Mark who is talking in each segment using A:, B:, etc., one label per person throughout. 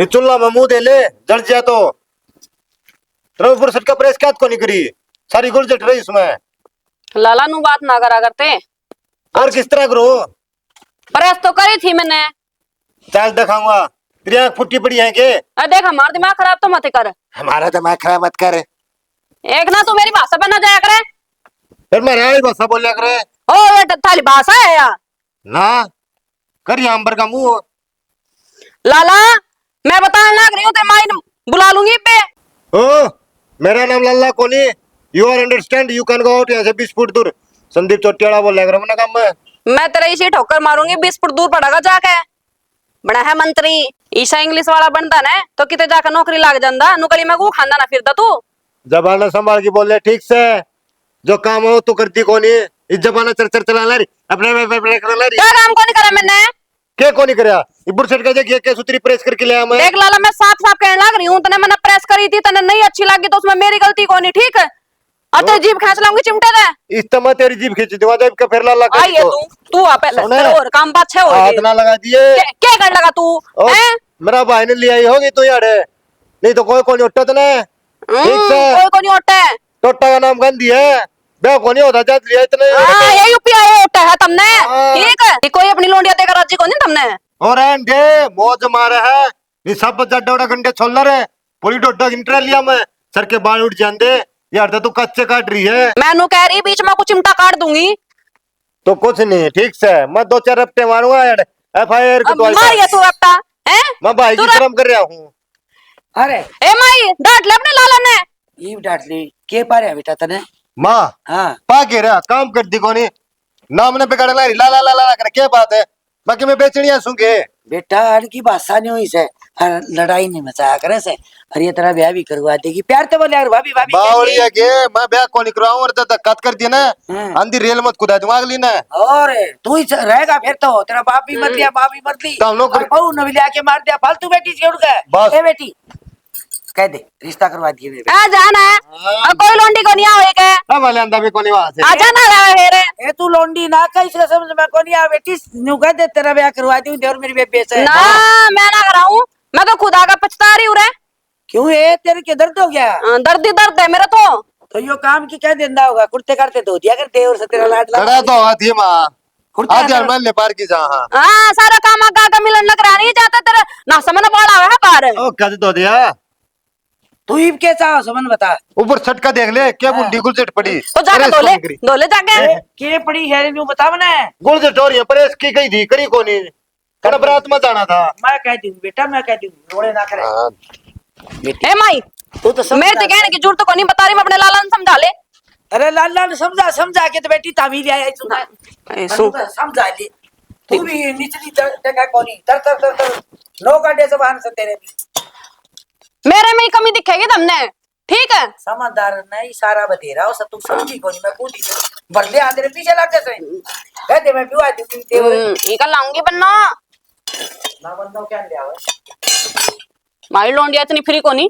A: ये चुल्ला में मुंह दे ले, जल जाए तो ड्राइवर सेट का प्रेस क्या को नहीं करी, सारी गुल जट रही इसमें।
B: लाला नु बात ना करा करते
A: और किस तरह करो,
B: प्रेस तो करी थी मैंने।
A: चल दिखाऊंगा, तेरी आंख फुटी पड़ी है के?
B: अरे देख हमारा दिमाग खराब तो मत कर।
A: हमारा दिमाग खराब मत कर।
B: एक ना तू मेरी भाषा पे ना जाया करे।
A: फिर मैं राय भाषा बोलिया करे।
B: ओ ये थाली भाषा है यार
A: ना कर अंबर का मुंह।
B: लाला मैं बताने लग रही हूँ ते माइन बुला लूंगी पे।
A: ओ मेरा नाम Lalla Koni, you are understand, you can go out यहाँ से 20 फुट दूर। संदीप चोटियाड़ा बोल रहा है काम में।
B: मैं तेरा इसी ठोकर मारूंगी 20 फुट दूर पड़ेगा जाके। बड़ा है मंत्री ईशा इंग्लिश वाला बनता ना तो किते जाकर नौकरी लाग जांदा, नुकड़ी में को खांदा ना फिरदा तू।
A: जबाना संभाल के बोल ले ठीक से, जो काम हो तू करती कोनी। इस जबाना चर चर चला रही अपने कर ला रही।
B: क्या काम कौन करा मैंने?
A: के कोनी करया इबुर सेट का जे के सूत्री प्रेस करके ले आ मैं।
B: देख लाला मैं साफ साफ कहने लग रही हूँ, तने मैंने प्रेस करी थी, तने नहीं अच्छी लगी तो उसमें मेरी गलती कौन है? ठीक है अब तो जीभ खींच लाऊंगी चिमटे दे।
A: इस तमा तेरी जीभ खींच दूंगा जब का फिर लाला कर।
B: आई है तू आ पहले तेरा और काम बात है।
A: हाथ ना लगा दिए
B: क्या कर लगा तू हैं?
A: मेरा भाई ने ले आई होगी तू यार, नहीं तो कोई कोनी उठत ने। ठीक से
B: कोई को नहीं उठे।
A: टोटा का नाम गंदी है, बे कोनी होता जात लिया इतने।
B: हां ये यूपीआई उठा है तुमने। ठीक है कोई अपनी लोंडिया देकर राजी को नहीं तुमने।
A: और एंडे मौज मारे है ये सब जड्डा घंटे छोल रहे पूरी डोडा इंटर लिया मैं सर के बाल उठ जाते यार। तो तू कच्चे काट रही है,
B: मैनू कह रही बीच में कुछ चिमटा काट दूंगी
A: तो कुछ नहीं ठीक से मैं 2-4 हफ्ते मारूंगा यार। एफआईआर की
B: मारिया तू अपना हैं?
A: मैं भाई की शर्म कर रहा हूँ।
C: अरे
B: ए माई डांट ले अपने लाला ने।
C: ये डांट ली के पारे है बेटा तने?
A: माँ
C: हाँ
A: पा के रहा काम कर दी कोनी नाम ने बिगाड़ ला रही ला ला ला ला कर क्या बात है, बाकी मैं बेचनिया सूंगे
C: बेटा की भाषा नहीं हुई से और लड़ाई नहीं मचाया करे से और ये तेरा ब्याह भी करवा देगी। प्यार तो बोले यार भाभी भाभी
A: बावड़ी है के मैं ब्याह को नहीं कराऊं और तो धक्का कर दिया ना अंधी रेल मत कुदा दिमाग ली ना।
C: और तू ही रहेगा फिर तो तेरा बाप भी मर लिया बाप भी मर ली और बहू ने भी लेके मार दिया फालतू बेटी से उड़ गए। ए बेटी कह दे रिश्ता करवा दिए मेरे।
B: आ जाना अब कोई लोंडी को नहीं आवे के
A: अब वाले अंदा भी कोनी वहां से
B: आ जाना रे फिर।
C: ए तू लोंडी ना कहीं से समझ में को नहीं आ बेटी न्यू कह दे तेरा ब्याह करवा दूं और मेरी बेबे से
B: ना मैं ना कराऊं, मैं तो खुदा का पछता रही हूं रे।
C: क्यों है तेरे के दर्द हो गया?
B: दर्द ही दर्द है मेरा तो
C: यो काम की क्या देंदा होगा कुर्ते करते धो दिया करते और से तेरा लाडला
A: खड़ा तो हाथी मां आज यार मान ले पार की जा।
B: हां सारा काम आगा का मिलन लग रहा नहीं जाता तेरा ना समझ बड़ा है पार।
A: ओ कद तो दिया
C: तू ही के चाहो समन बता।
A: ऊपर छटका देख ले क्या बुंडी गुलचट पड़ी
B: तो जाके धोले जाके
C: के पड़ी है न्यू बता मने।
A: गुलचट हो रही है प्रेस की गई थी करी कोनी कल बरात में जाना था।
C: मैं कह दूं बेटा मैं कह दूं रोड़े ना करे।
B: ए माई
C: तू तो
B: मेरे ते कहने की जरूरत को नहीं बता रही, मैं अपने लाला ने समझा ले।
C: अरे लाल लाल समझा समझा के तो बेटी तामीर आई तू समझा ले तू भी निचली जगह कोनी तर तर तर तर नो काटे जबान से तेरे भी
B: मेरे में ही कमी दिखेगी तुमने। ठीक है
C: समझदार नहीं सारा बतेरा हो सब तू समझी कोनी मैं कूदी भर दे आ तेरे पीछे लग गए कह दे मैं बिवा दूं तेरे
B: ये कल लाऊंगी बन्ना
C: ना बंदो क्या ले आवे
B: मारी लोंडिया इतनी फ्री को नहीं।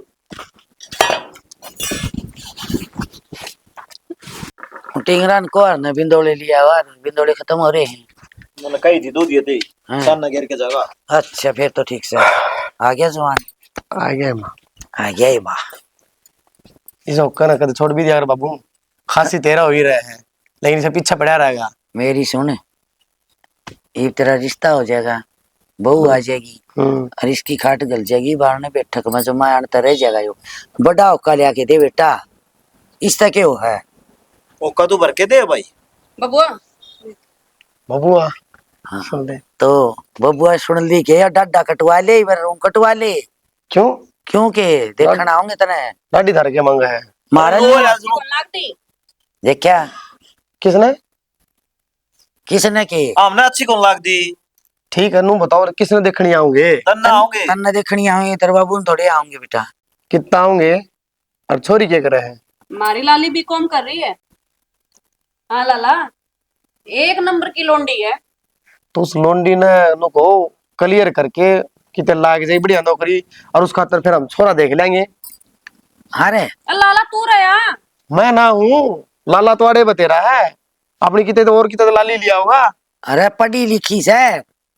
C: टिंगरान को ने बिंदोले लिया हुआ बिंदोले खत्म हो रहे हैं
A: मैंने कही थी दूध ये थी सामने घेर के जगह।
C: अच्छा फिर तो ठीक से आ गया जवान
D: आ गया माँ
C: आ गया ही माँ
D: इस होकर ना कद छोड़ भी दिया कर बाबू, खांसी तेरा हो ही रहे हैं लेकिन इसे पीछे पड़ा रहेगा।
C: मेरी सुन ये तेरा रिश्ता हो जाएगा बहू आ जाएगी और इसकी खाट गल जाएगी बारने बैठक में जो मैं आनता रह जाएगा यो बड़ा औका लिया के दे बेटा इस तक हो है
A: ओ कदू भर के दे भाई
B: बबुआ
D: बबुआ
C: हाँ।
D: सुन ले
C: तो बबुआ सुन ली के डाडा कटवा ले इधर रूम कटवा ले
D: क्यों
C: क्योंकि देखना आऊंगे तने
D: डाडी धर के मांगा है
C: मारा देख क्या
D: किसने
C: किसने के
A: हमने अच्छी कौन लाग दी
D: ठीक है नू बताओ किसने देखनी आओगे
A: तन्ना आओगे
C: तन्ने देखनी आऊंगे तेरे बाबू थोड़े आऊंगे बेटा
D: कितना आओगे और छोरी क्या करे है?
B: मारी लाली बीकॉम कर रही है। हाँ लाला एक नंबर की लोंडी है।
D: तो उस लोंडी ने नु को क्लियर करके कितने लाग जाए बढ़िया नौकरी और उस खातर फिर हम छोरा देख लेंगे।
C: अरे
B: लाला तू रहा
D: मैं ना हूँ लाला तो अड़े बतेरा है अपनी कितने तो और कितने तो लाली लिया होगा।
C: अरे पढ़ी लिखी से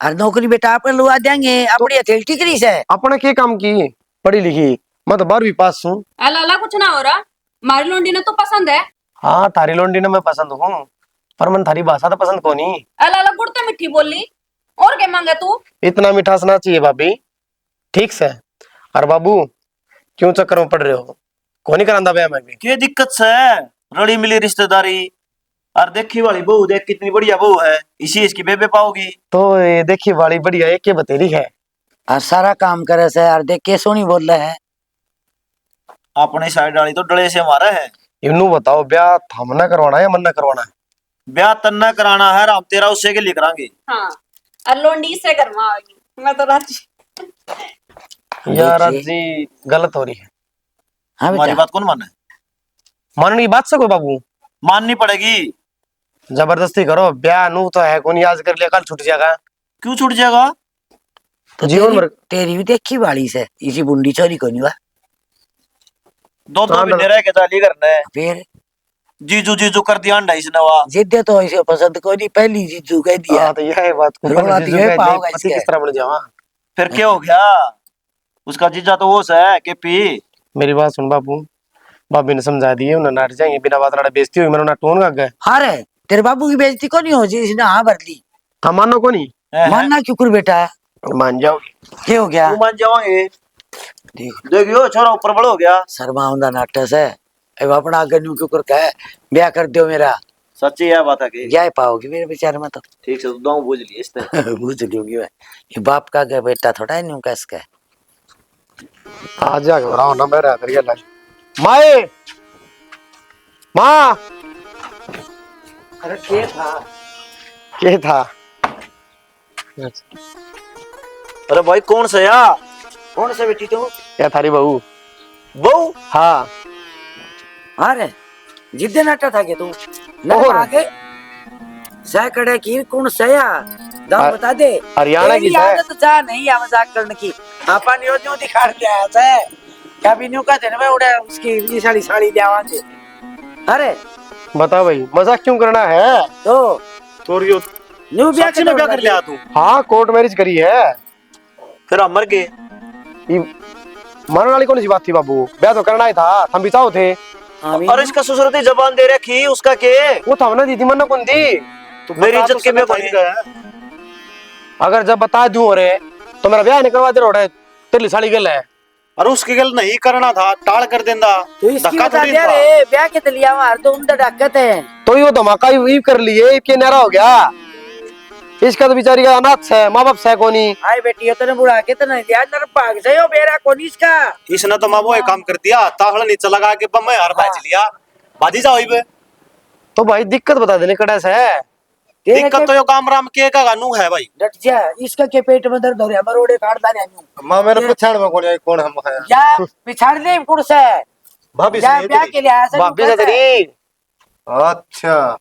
C: और नौकरी बेटा आप लुआ देंगे अपनी हथेली करी से।
D: अपने के काम की पढ़ी लिखी, मैं तो 12वीं पास हूँ।
B: अला कुछ ना हो रहा, मारी लोंडी ने तो पसंद है।
D: हाँ थारी लोंडी ने मैं पसंद हूँ, पर मन थारी भाषा तो पसंद को नहीं।
B: अला गुड़ तो मिठी बोली, और क्या मांगे तू?
D: इतना मिठास ना चाहिए भाभी, ठीक से। और बाबू क्यों चक्कर में पड़ रहे हो, कौन करांदा ब्याह में भी?
E: क्या दिक्कत से रली मिली रिश्तेदारी, और देखी वाली बहू देख कितनी बढ़िया बहू है, इसी इसकी बेबे पाओगी।
D: तो ये देखिए वाली बढ़िया है, के बतेरी है
C: और सारा काम करे से और देख के सोनी बोल रहे हैं।
E: अपनी साइड वाली तो डले से मारा है।
D: इन्नू बताओ ब्याह हमने करवाना है या मन न करवाना है?
E: ब्याह तन्ना कराना है, राम तेरा उससे के लिए करांगे।
B: हाँ, और लोंडी से करवाओगी, मैं तो राजी।
D: यार जी गलत हो रही है।
C: हाँ
E: हमारी
C: बेटा
E: बात कौन माने?
D: मानने की बात से कोई बाबू
E: माननी पड़ेगी।
D: जबरदस्ती करो, ब्याह नू तो है कौन, आज कर लिया कल छूट जाएगा।
E: क्यों छूट जाएगा?
C: तो
D: जीवन भर
C: तेरी भी देखी वाली से इसी बुंडी चोरी को नहीं हुआ।
E: दो दो महीने रह के चाली करना है।
C: फिर
E: जीजू जीजू कर दिया अंडा इसने वा।
C: जिद्दे तो ऐसे पसंद को नहीं, पहली जीजू कह दिया।
D: तो यह है बात को
C: रोला तो यही पाओगा
D: पति
C: इसके।
D: किस तरह बन जावा।
E: फिर क्या हो गया? उसका जीजा तो वो है के पी।
D: मेरी बात सुन बाबू, भाभी ने समझा दिए, उन्हें नाट जाएंगे बिना बात लड़ा बेइज्जती हुई, मैंने टोन का गए।
C: अरे तेरे बाबू की बेइज्जती को नहीं हो जी, इसने हाँ भर ली।
D: हम मानो को नहीं
C: मानना क्यों कर बेटा,
D: मान जाओ।
C: क्या हो गया?
E: तू मान जाओगे?
C: देख
E: देखियो छोरा ऊपर बड़ हो गया।
C: शर्मा नाटक है, अब अपना आगे न्यू क्यों कर कहे ब्याह कर दो मेरा,
E: सच्ची है बात है कि
C: क्या पाओगे मेरे बेचारे में तो।
E: ठीक से दो बुझ लिए इस तरह।
C: बुझ लोगी भाई, ये बाप का क्या बेटा थोड़ा है न्यू कैस का।
D: आ जा घबराओ ना, मैं रहा करिए लाज माए माँ।
C: अरे क्या था?
D: क्या था?
E: अरे भाई कौन सा या?
C: कौन सा बेटी तो?
D: क्या थारी बहू?
E: बहू?
D: हाँ।
C: अरे जिद्दे नाटा था क्या तू? ना
D: और?
C: आगे सैकड़े की कौन सया दाम बता दे।
D: हरियाणा की
C: तेरी आदत चाह नहीं है मजाक करने की, अपन यो जो दिखा के आया था क्या भी न्यू का दिन में उड़े उसकी ये साड़ी साड़ी देवांगे। अरे
D: बता भाई मजाक क्यों करना है?
C: तो
E: तोरियो
C: न्यू ब्याह
E: सच्ची में क्या कर लिया तू?
D: हाँ कोर्ट मैरिज करी है।
E: फिर हम मर गए।
D: मरने वाली कौन सी बात थी बाबू, ब्याह तो करना ही था, हम बिचाओ थे।
E: और इसका ससुर जबान दे रखी उसका के
D: वो तो हमने दी थी, मन्ना कौन दी?
E: तो मेरी इज्जत के में बनी।
D: अगर जब बता दूं और तो मेरा ब्याह नहीं करवा दे रोड़े, तेरी साड़ी गल है।
A: और उसकी गल नहीं करना था, टाल कर देंदा।
C: तो इसकी
A: धक्का
C: बता
A: थोड़ी
C: दे
A: था।
C: रे ब्याह के तलिया मार दो उनका डाकत है।
D: तो यो धमाका ही कर लिए कि नारा हो गया। इसका तो बेचारी का अनाथ है, माँ बाप है कोनी।
C: आई बेटी यो तने बुढ़ा के तने दिया नर भाग से यो बेरा कोनी इसका।
A: इसने तो माँ वो एक काम कर दिया, ताहड़ नीचे लगा के बम्मे हार बैच लिया, बाजी जाओ इबे।
D: तो भाई दिक्कत बता देने कड़ा से है।
A: दिक्कत तो यो काम राम के का गानू है भाई।
C: डट जा, इसका के पेट में दर्द हो रहा है, मरोड़े काट दाने न्यू।
A: माँ मेरे पछाड़ में कौन हम है?
C: या पिछाड़ दे कुड़ से
A: भाभी
C: या
A: से
C: ब्याह के लिए आया
D: भाभी से तेरी
A: अच्छा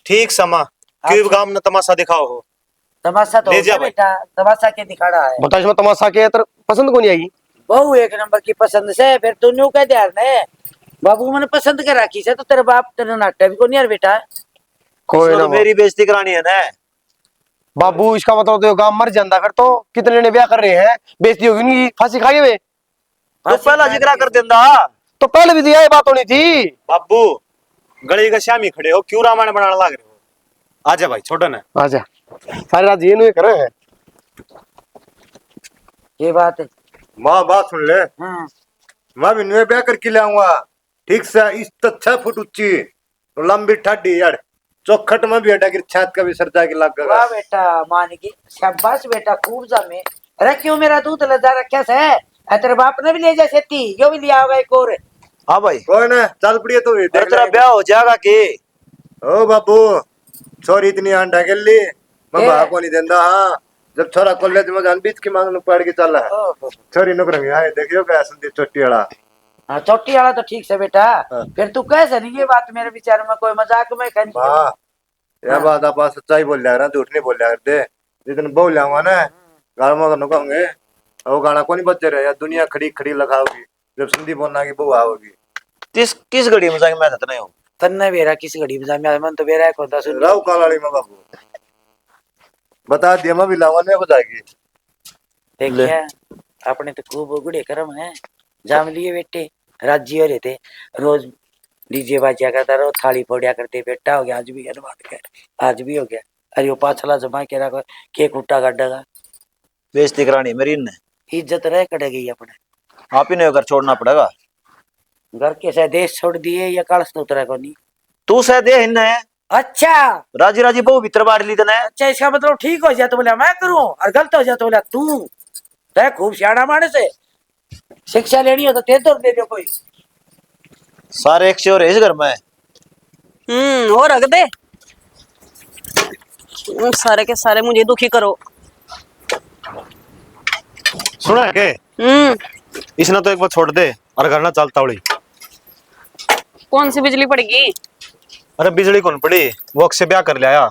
A: ठीक समा क्यों गांव ने तमाशा दिखाओ हो।
C: तमाशा तो
A: ले
C: हो
A: जा
C: गया
A: भाई।
C: बेटा, तमाशा के दिखा रहा है।
D: बता इसमें तमाशा के तर पसंद को नहीं आएगी।
C: बहु एक नंबर की पसंद से फिर तू न्यू कह दिया ने बाबू मैंने पसंद कर रखी से, तो तेरे बाप तेरे नाटक भी को नहीं यार बेटा।
D: कोई
E: इसने
D: ना
E: तो मेरी बेइज्जती करानी है ना।
D: बाबू, इसका मतलब तो गांव मर जाता, फिर तो कितने ने ब्याह कर रहे हैं, बेइज्जती होगी उनकी, फांसी खाई वे।
E: तो पहला जिक्र कर देंदा।
D: तो पहले भी तो यही बात होनी थी।
A: बाबू गली का श्यामी खड़े हो, क्यों रामायण बनाने लग रहे हो? आजा भाई छोटो ना।
D: आजा सारे रात ये नहीं कर रहे हैं।
C: ये बात है।
A: माँ बात सुन ले,
C: हाँ
A: मैं भी न्यू ब्याह करके ले आऊंगा, ठीक से इस तो 6 फुट ऊंची तो लंबी ठाडी यार, चौखट में भी हटा के छात का भी सरजा के लग
C: वाह
A: गया।
C: बेटा मान की शाबाश बेटा, खूब जामे। अरे क्यों मेरा दूध लजा रखा से, तेरे बाप ने भी ले जा सेती, यो भी लिया होगा एक और।
E: हाँ भाई
A: कोई ना चल पड़िए तो भी
E: अरे
A: देख
E: तेरा
A: लेंगे।
E: ब्याह हो जाएगा के?
A: ओ बाबू छोरी इतनी अंडा के ली मैं भाग को नहीं देंदा। हाँ जब छोरा कॉलेज में जान बीच की मांग पढ़ के चला है, छोरी नौकरी आए देखियो क्या संदीप चोटी वाला।
C: हाँ चोटी वाला तो ठीक से बेटा।
A: हाँ।
C: फिर तू कैसे नहीं ये बात मेरे विचार में कोई मजाक में कहीं।
A: वाह यह बात आप सच्चाई बोल रहा है ना, झूठ नहीं बोल रहा करते। जितने बोल जाऊंगा ना गाड़ में कहूंगे वो गाना को नहीं बचे रहे, या दुनिया खड़ी खड़ी लगाओगी जब संदीप बोलना की बुआ होगी।
E: किस घड़ी में जाके मैं था नहीं हूँ।
C: तन्ने बेरा किस घड़ी में जामे मन तो बेरा को दस
A: राव कालाड़ी में बाबू बता दिया मैं भी लाऊंगा नहीं हो जाएगी।
C: देखिए अपने तो खूब उगड़े कर्म है, जाम लिए बेटे राज्य हो रहे थे, रोज डीजे बाजा करता रहो, थाली फोड़िया करते, बेटा हो गया आज भी, बात कर आज भी हो गया। अरे वो पाछला जमा के रखो, केक उट्टा काटेगा,
E: बेइज्जती करानी मेरी इनने।
C: इज्जत रह कटेगी अपने।
E: आप ही ने घर छोड़ना पड़ेगा।
C: घर के से देश छोड़ दिए या काल तो उतरा को नहीं।
E: तू सह दे इनने।
C: अच्छा
E: राजी राजी बहु भीतर बाड़ ली तने।
C: अच्छा, इसका मतलब ठीक हो जाए तो बोला मैं करूं और गलत हो जाए तो बोला तू। तय खूब सियाना मानस है, शिक्षा लेनी हो तो ते तो दे दो कोई।
E: सारे एक शोर है इस घर में।
B: और रख दे। सारे के सारे मुझे दुखी करो।
F: सुना है के इसने तो एक बार छोड़ दे और घर ना चलता उड़ी।
B: कौन सी बिजली पड़ेगी?
F: अरे बिजली कौन पड़ी, वो अक्से ब्याह कर लिया।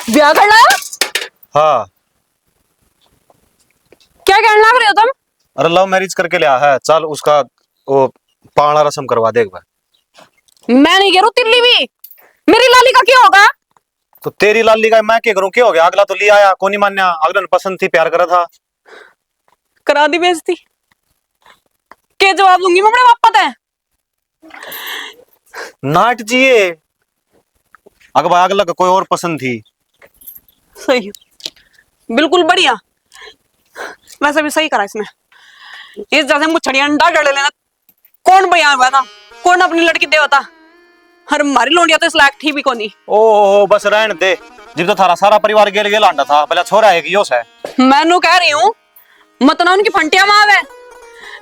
B: ब्याह करना?
F: हाँ।
B: क्या कहना रहे हो तुम?
F: अरे लव मैरिज करके लिया है, चल उसका वो पावना रस्म करवा दे एक बार।
B: मैं नहीं कह रहा तिल्ली भी, मेरी लाली का क्या होगा?
F: तो तेरी लाली का मैं क्या करूं, क्या हो गया, अगला तो लिया आया, कौन नहीं मान्या, अगला ने पसंद थी, प्यार करा था।
B: करा दी बेइज्जती। क्या जवाब दूंगी मैं अपने पापा ते?
F: नाट जिए अगला का कोई और पसंद थी।
B: सही, बिल्कुल बढ़िया। वैसे भी सही करा इसने। इस जैसे मुछड़ी अंडा डर लेना। कौन बयान हुआ था, कौन अपनी लड़की देवता? हर हमारी लोंडिया तो इस लायक थी भी कोनी।
F: ओ बस रहने दे, जब तो थारा सारा परिवार गेल गेल आंडा था, भला छोरा है कि यो से।
B: मैं नु कह रही हूँ मत ना उनकी फंटिया मावे,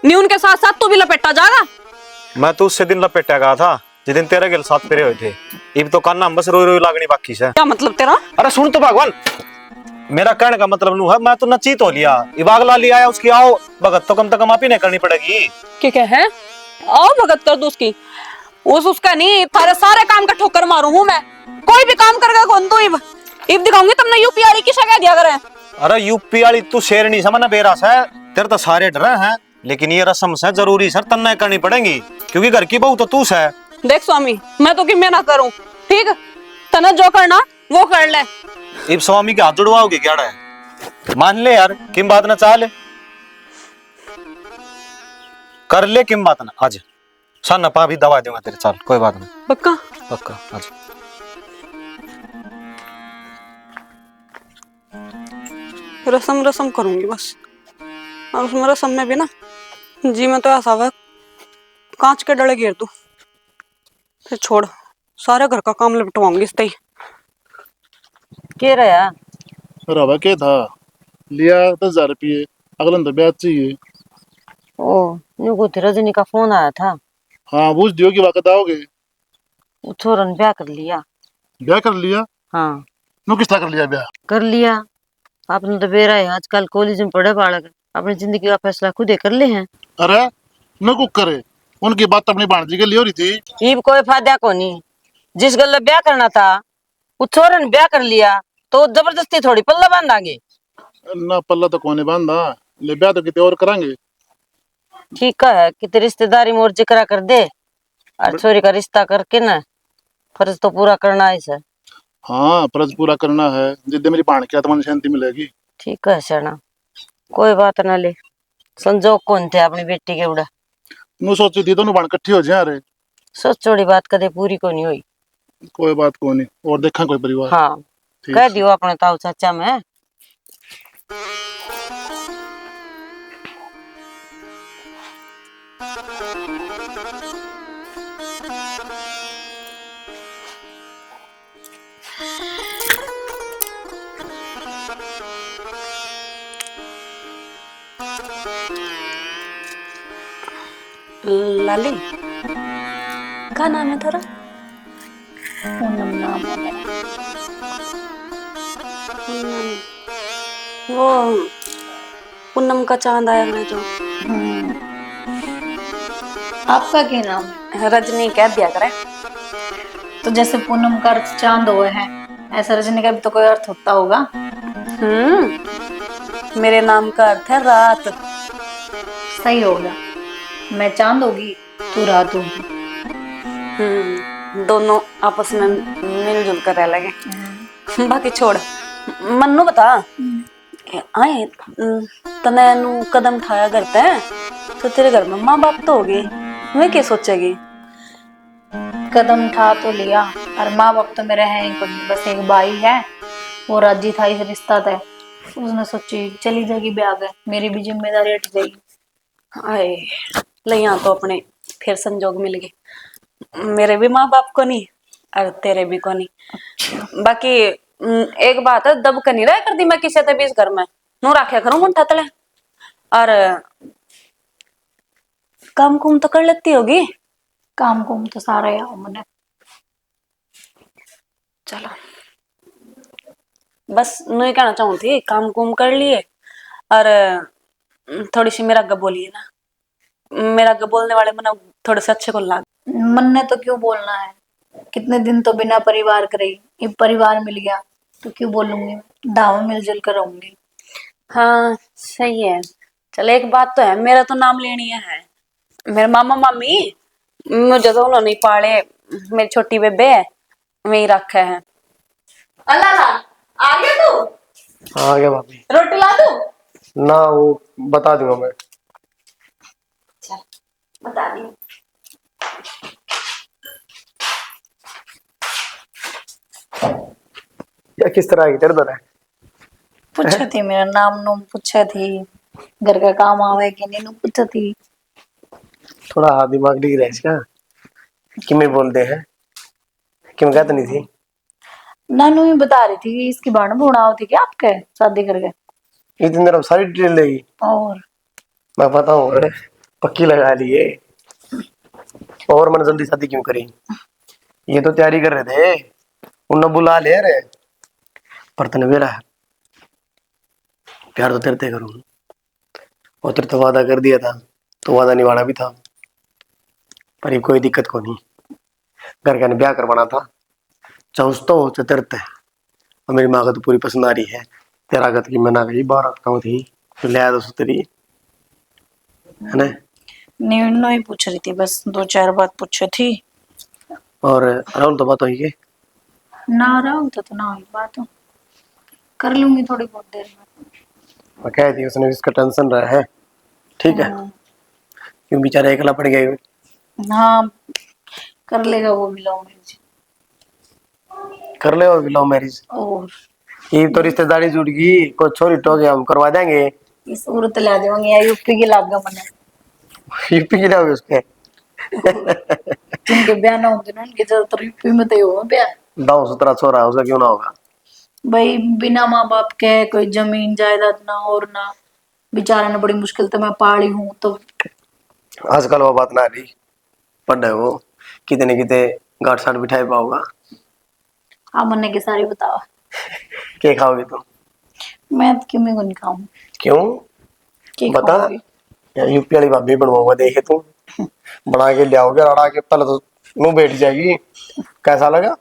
B: नहीं उनके साथ साथ तू भी लपेटा जागा।
F: मैं तो उससे दिन लपेटा गया था जिस दिन तेरे गेल साथ फेरे हुए थे। इब तो कान्ना बस रोई रोई लागनी बाकी से।
B: क्या मतलब तेरा?
F: अरे सुन तो भगवान, मेरा कहने का मतलब नू है, मैं तो नचीत हो लिया, इबागला लिया आया उसकी, आओ भगत तो कम से कम आप ही नहीं करनी पड़ेगी।
B: क्या है? आओ भगत कर दो उसकी। उसका नहीं, थारे सारे काम का ठोकर मारूं हूं मैं। कोई भी काम करगा कौन तू इब दिखाऊंगी तुमने यूपी वाली की शिकायत दिया करे।
F: अरे यूपी वाली तू शेरनी समझना बेरास है, तेरे तो सारे डरे हैं, लेकिन ये रस्म से जरूरी सर तन्ना करनी पड़ेगी, क्योंकि घर की बहू तो तू है।
B: देख स्वामी, मैं तो कि मैं ना करूं, ठीक? तना जो करना वो कर ले।
F: इब स्वामी के हाथ जुड़वाओगे क्या है? मान ले यार, किम बात ना चाह ले, कर ले किम बात ना। आज सन पा भी दवा दूंगा तेरे, चल कोई बात नहीं।
B: पक्का?
F: पक्का आज।
B: रसम करूंगी बस। और उसमें रसम में भी ना जी मैं तो ऐसा हुआ कांच के डले घेर दूं, फिर छोड़ सारे घर का काम निपटवाऊंगी इससे ही।
C: के रहा
G: रवा के था लिया 10,000 रुपये, अगला तो ब्याज चाहिए।
C: ओ न्यू को रजनी का फोन आया था,
G: हाँ बूझ दियो कि वक्त आओगे।
C: वो छोरा ने ब्याह कर लिया।
G: ब्याह कर लिया?
C: हाँ
G: नु किस तरह कर लिया ब्याह?
C: कर लिया। आपने तो बेरा है, आजकल कॉलेज में पढ़े बालक अपनी जिंदगी का फैसला खुद ही कर ले हैं।
G: अरे न कुक करे, उनकी बात अपनी भांजी के लिए हो रही थी।
C: इब कोई फायदा को नहीं, जिस गल ब्याह करना था वो छोरे ने ब्याह कर लिया तो जबरदस्ती थोड़ी पल्ला बांधांगे।
G: ना पल्ला तो कोने बांधा, ले ब्याह तो कितने और करांगे।
C: ठीक है कि रिश्तेदारी मोर जिक्रा कर दे और छोरी का रिश्ता करके ना फर्ज तो पूरा करना है सर।
G: हाँ फर्ज पूरा करना है, जिद्दे मेरी भाण की आत्मा ने शांति मिलेगी।
C: ठीक है शरणा, कोई बात ना ले, संजोग कौन थे अपनी बेटी के उड़ा।
G: नु सोची थी दोनों भाण इकट्ठी हो जाए। अरे
C: सोच छोड़ी बात कदे पूरी को नहीं हुई।
G: कोई बात को नहीं, और देखा कोई परिवार।
C: हाँ
G: ठीक
C: कह
G: है।
C: दियो अपने ताऊ चाचा में।
B: लाली क्या नाम है तेरा?
H: पूनम नाम है मेरा।
B: वो पूनम का चांद आया है जो।
H: आपका क्या नाम है?
B: रजनी कह दिया करे।
H: तो जैसे पूनम का अर्थ चांद हुआ है, ऐसा रजनी का भी तो कोई अर्थ होता होगा।
B: मेरे नाम का अर्थ है रात।
H: सही होगा, मैं चांद होगी तू रात होगी।
B: दोनों आपस में मिलजुल कर रह लगे। बाकी छोड़, मन्नू बता आए तने नु कदम उठाया करते हैं तो तेरे घर में माँ बाप तो होगी, मैं क्या सोचेगी?
H: कदम उठा तो लिया, और माँ बाप तो मेरे हैं ही कोई नहीं, बस एक भाई है, वो राजी था इस रिश्ता तय। उसने सोची चली जाएगी ब्याह के, मेरी भी जिम्मेदारी हट जाएगी।
B: आए ले यहाँ तो अपने फिर संजोग मिल गए, मेरे भी माँ बाप को नहीं और तेरे भी को नहीं। बाकी एक बात है, दब कर नहीं रहा करती मैं किसी ते भी इस घर में नू रखा करूं मुंठा तले, और काम कुम तो कर लेती होगी।
H: काम कुम तो सारा है मैंने।
B: चलो बस मैं ये कहना चाहूँ थी, काम कुम कर लिए और थोड़ी सी मेरा अग्गा बोलिए ना, मेरा अग्गा बोलने वाले मना थोड़े से अच्छे को लाग।
H: मन ने तो क्यों बोलना है, कितने दिन तो बिना परिवार के रही, ये परिवार मिल गया तो क्यों बोलूंगी, दाव मिलजुल कर रहूंगी।
B: हाँ सही है। चल एक बात तो है, मेरा तो नाम लेनी है, मेरे मामा मामी मुझे तो उन्होंने ही पाले, मेरी छोटी बेबे है वही रखा है। अल्लाह ला आ गया तू,
D: आ गया भाभी।
B: रोटी ला दूं?
D: ना वो बता दूंगा मैं।
B: चल बता दी।
D: या किस तरह की तेरे तरह
H: पूछा थी मेरा नाम नूम, पूछा थी घर का काम आवे कि नहीं नू पूछा थी।
D: थोड़ा हाथ दिमाग डिग रहा है इसका, कि मैं बोलते हैं कि मैं कहता नहीं थी।
H: नानू ही बता रही थी कि इसकी बहन बुढ़ाओ थी क्या आपके शादी करके।
D: इतनी देर में सारी डिटेल देगी,
H: और
D: मैं पता हूँ। अरे पक्की लगा लिए, और मैंने जल्दी शादी क्यों करी? ये तो तैयारी कर रहे थे, उन्हें बुला ले रे, पर तने मेरा प्यार तो तेरे ते करूँ, और तेरे तो वादा कर दिया था तो वादा निभाना भी था। पर ये कोई दिक्कत को नहीं, घर का ने ब्याह करवाना था, चाउस तो तेरे, और मेरी माँ को तो पूरी पसंद आ रही है। तेरा गत की मना गई 12 कहूँ थी तो ले आया दोस्त तेरी, है ना?
H: निर्णय ही पूछ रही थी, बस दो चार बात पूछी थी।
D: और राहुल तो बात हुई के
H: ना रहा होता तो ना हुई बात हो, कर लूंगी थोड़ी बहुत देर में।
D: मैं कह दी उसने, इसका टेंशन रहा है, ठीक है? क्यों बेचारा अकेला पड़ गया?
H: हाँ कर लेगा वो भी लव मैरिज।
D: कर ले और लव मैरिज,
H: और
D: ये तो रिश्तेदारी जुट गई, कोई छोरी टोके हम करवा देंगे।
H: इस सूरत ला देंगे या यूपी की लागा मने,
D: यूपी की लाओगे उसके?
H: जिनके ब्याह ना होते ना उनके ज्यादातर यूपी में तो ही हुआ ब्याह।
D: दाऊ सुतरा छोरा उसका क्यों ना होगा?
H: भाई बिना माँ बाप के कोई जमीन जायदाद ना और ना, बेचारा ने बड़ी मुश्किल से मैं पाली हूँ तो।
D: आजकल वो बात ना रही, पढ़ है वो कितने कितने गांठ साठ बिठाई पाओगा।
H: हाँ मन्ने की सारी बताओ।
D: क्या खाओगे तुम?
H: मैं तो क्यों मैं को नहीं खाऊं,
D: क्यों
H: क्या
D: बता?
H: खाओगी?
D: यूपी वाली भाभी बनवाऊंगा, देखे तुम बना के ले आओगे, अड़ा के पहले तो मुंह बैठ जाएगी। कैसा लगा?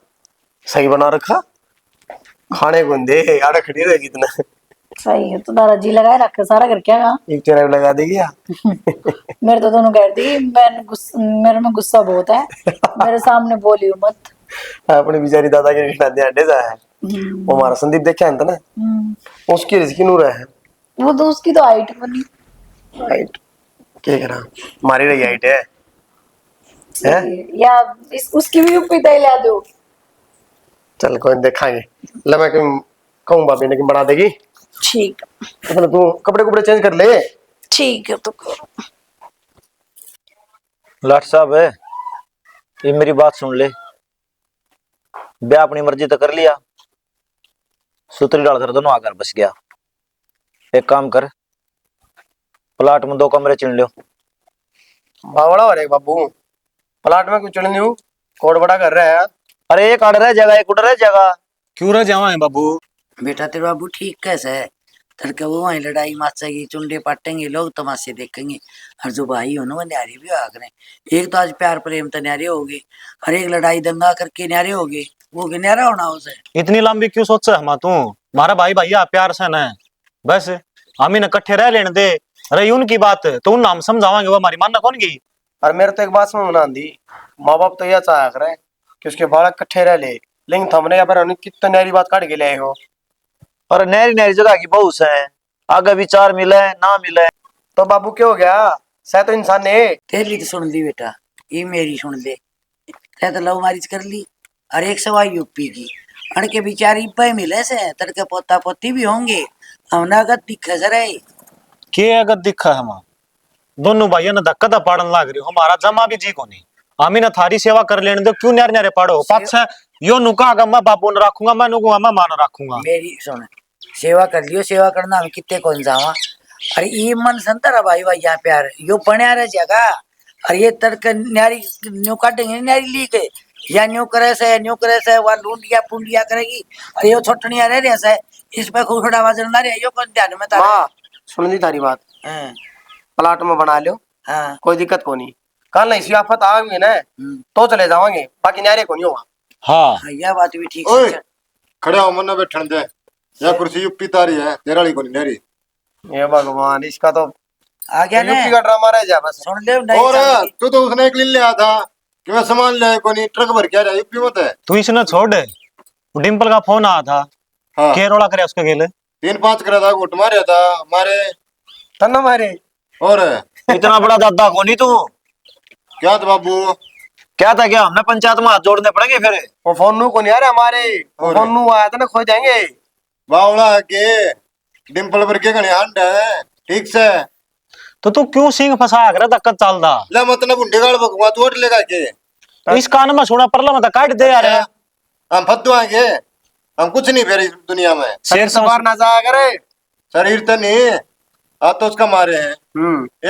D: सही बना रखा? खाने को दे आड़ा खड़ी रहेगी इतना।
H: सही है तो दादा जी लगाए रखे सारा घर क्या कहा।
D: एक चेहरा भी लगा देगी यार।
H: मेरे तो दोनों कहती मेरे में गुस्सा बहुत है, मेरे सामने बोलियो मत।
D: अपने बेचारी दादा के रिश्ता अड्डे जा है। वो हमारा संदीप देखा है ना, उसकी रिश्की नूर है।
H: वो तो उसकी तो हाइट बनी।
D: हाइट क्या करा, हमारी रही हाइट है,
H: या उसकी भी यूपी तय ला दो।
D: चल कोई देखाएंगे। ले मैं कहूँ भाभी ने कि बना देगी।
H: ठीक
D: तो तू कपड़े कुपड़े चेंज कर ले।
H: ठीक है तो करो।
E: लाट साहब है, ये मेरी बात सुन ले, ब्याह अपनी मर्जी तो कर लिया, सुतरी डालकर दोनों आकर बस गया। एक काम कर, प्लाट में 2 कमरे चुन लो।
D: बावड़ा हो रे बाबू, प्लाट में कुछ चढ़नी हूँ, कोड बड़ा कर रहा है।
E: अरे एक आड़ रह जाएगा, एक उड़ रह जाएगा।
F: क्यों रह जावा है बाबू?
C: बेटा तेरे बाबू ठीक कैसे है? तड़के वो वहीं लड़ाई माचेगी, चुंडे पाटेंगे, लोग तमाशे देखेंगे, और जो भाई हो ना वो न्यारी भी आ करें। एक तो आज प्यार प्रेम तो न्यारे हो गए, हर एक लड़ाई दंगा करके न्यारे हो गए, वो के न्यारा होना उसे।
F: इतनी लंबी क्यों सोचा है तू? मारा भाई भैया प्यार से न, बस हम ही न इकट्ठे रह लेने दे। रही उनकी बात तो उन हम समझावांगे, वो हमारी मानना कौन गई?
D: और मेरे तो एक बात समझ में आंदी, माँ बाप तो यह चाह रहे कि उसके बालक इकट्ठे रह ले, लेकिन हमने यहाँ पर कितने न्यारी बात काट के ले आए हो।
E: और नहरी नहरी जगह की बहू से आगे विचार मिले ना मिले।
D: तो बाबू क्या हो गया, सह तो इंसान ने।
C: तेरी तो सुन ली बेटा, ये मेरी सुन ले। तै तो लव मैरिज कर ली और एक सवाई यूपी की, अड़के बिचारी पे मिले से तड़के पोता पोती भी होंगे, हमने अगर दिखे सरे।
F: के अगर दिखा हम दोनों भाइयों ने धक्का पाड़न लाग रही हो, हमारा जमा भी जी को नहीं। हमें ना थारी सेवा कर लेने दो, क्यों न्यारे न्यारे पाड़ो पाछ यो नुका मैं बापू ने रखूंगा, मैं नुकूंगा मैं मान रखूंगा।
C: मेरी सुन, सेवा कर लियो, सेवा करना हम कितने कौन जावा। अरे ये मन संतरा भाई भाई यहाँ प्यार यो बनिया रह जाएगा। और ये तड़क न्यारी न्यू काटेंगे न्यारी ली के, या न्यू करे से वह लूंडिया पुंडिया करेगी। और यो छोटनिया रह रहे से इस पे खुखड़ा वजन ना रहे, यो कौन ध्यान में तारा।
D: माँ सुन ली तारी बात,
C: हाँ
D: प्लाट में बना लो,
C: हाँ
D: कोई दिक्कत को नहीं। कल नहीं सी आफत आएंगे ना तो चले जाओगे, बाकी न्यारे को नहीं होगा।
F: हाँ
C: हाँ, यह बात भी ठीक
A: ओए
C: है।
A: खड़ा हो, मन्ना बैठन दे। या कुर्सी यूपी तारी है, तेरा वाली को नहीं नहरी।
D: ये भगवान, इसका तो
C: आ गया ना,
D: यूपी का ड्रामा रह जा बस।
C: सुन ले नहीं
A: और
C: चलती।
A: तू तो उसने एक ले लिया था कि मैं सामान ले को नहीं, ट्रक भर के आ रहा यूपी मत है।
F: तू इसने छोड़, डिम्पल का फोन आया था,
A: हाँ
F: केरोला करे उसके गेले
A: 3-5 करा था, घुट मारा था मारे।
D: तन्ना मारे
A: और
E: इतना बड़ा दादा को नहीं तू।
A: क्या था बाबू?
E: क्या था क्या, हमने पंचायत में हाथ जोड़ने पड़ेंगे फिर।
D: वो फोन नू को नहीं आ रहा हमारे, वो फोन नू आया था ना, खो जाएंगे।
A: बावड़ा के डिम्पल भर के घने हंड है, ठीक से।
F: तो तू क्यों सिंह फंसा कर धक्का चलदा?
A: ले मतलब बुंडे गाड़ बकवा तू ओट लेगा के।
F: इस कान में सुना परला मत काट दे यार।
A: हम फद्दू आएंगे, हम कुछ नहीं फिर इस दुनिया में।
F: शेर
D: से बाहर ना जाया करे।
A: शरीर तो नहीं, आ तो उसका मारे हैं।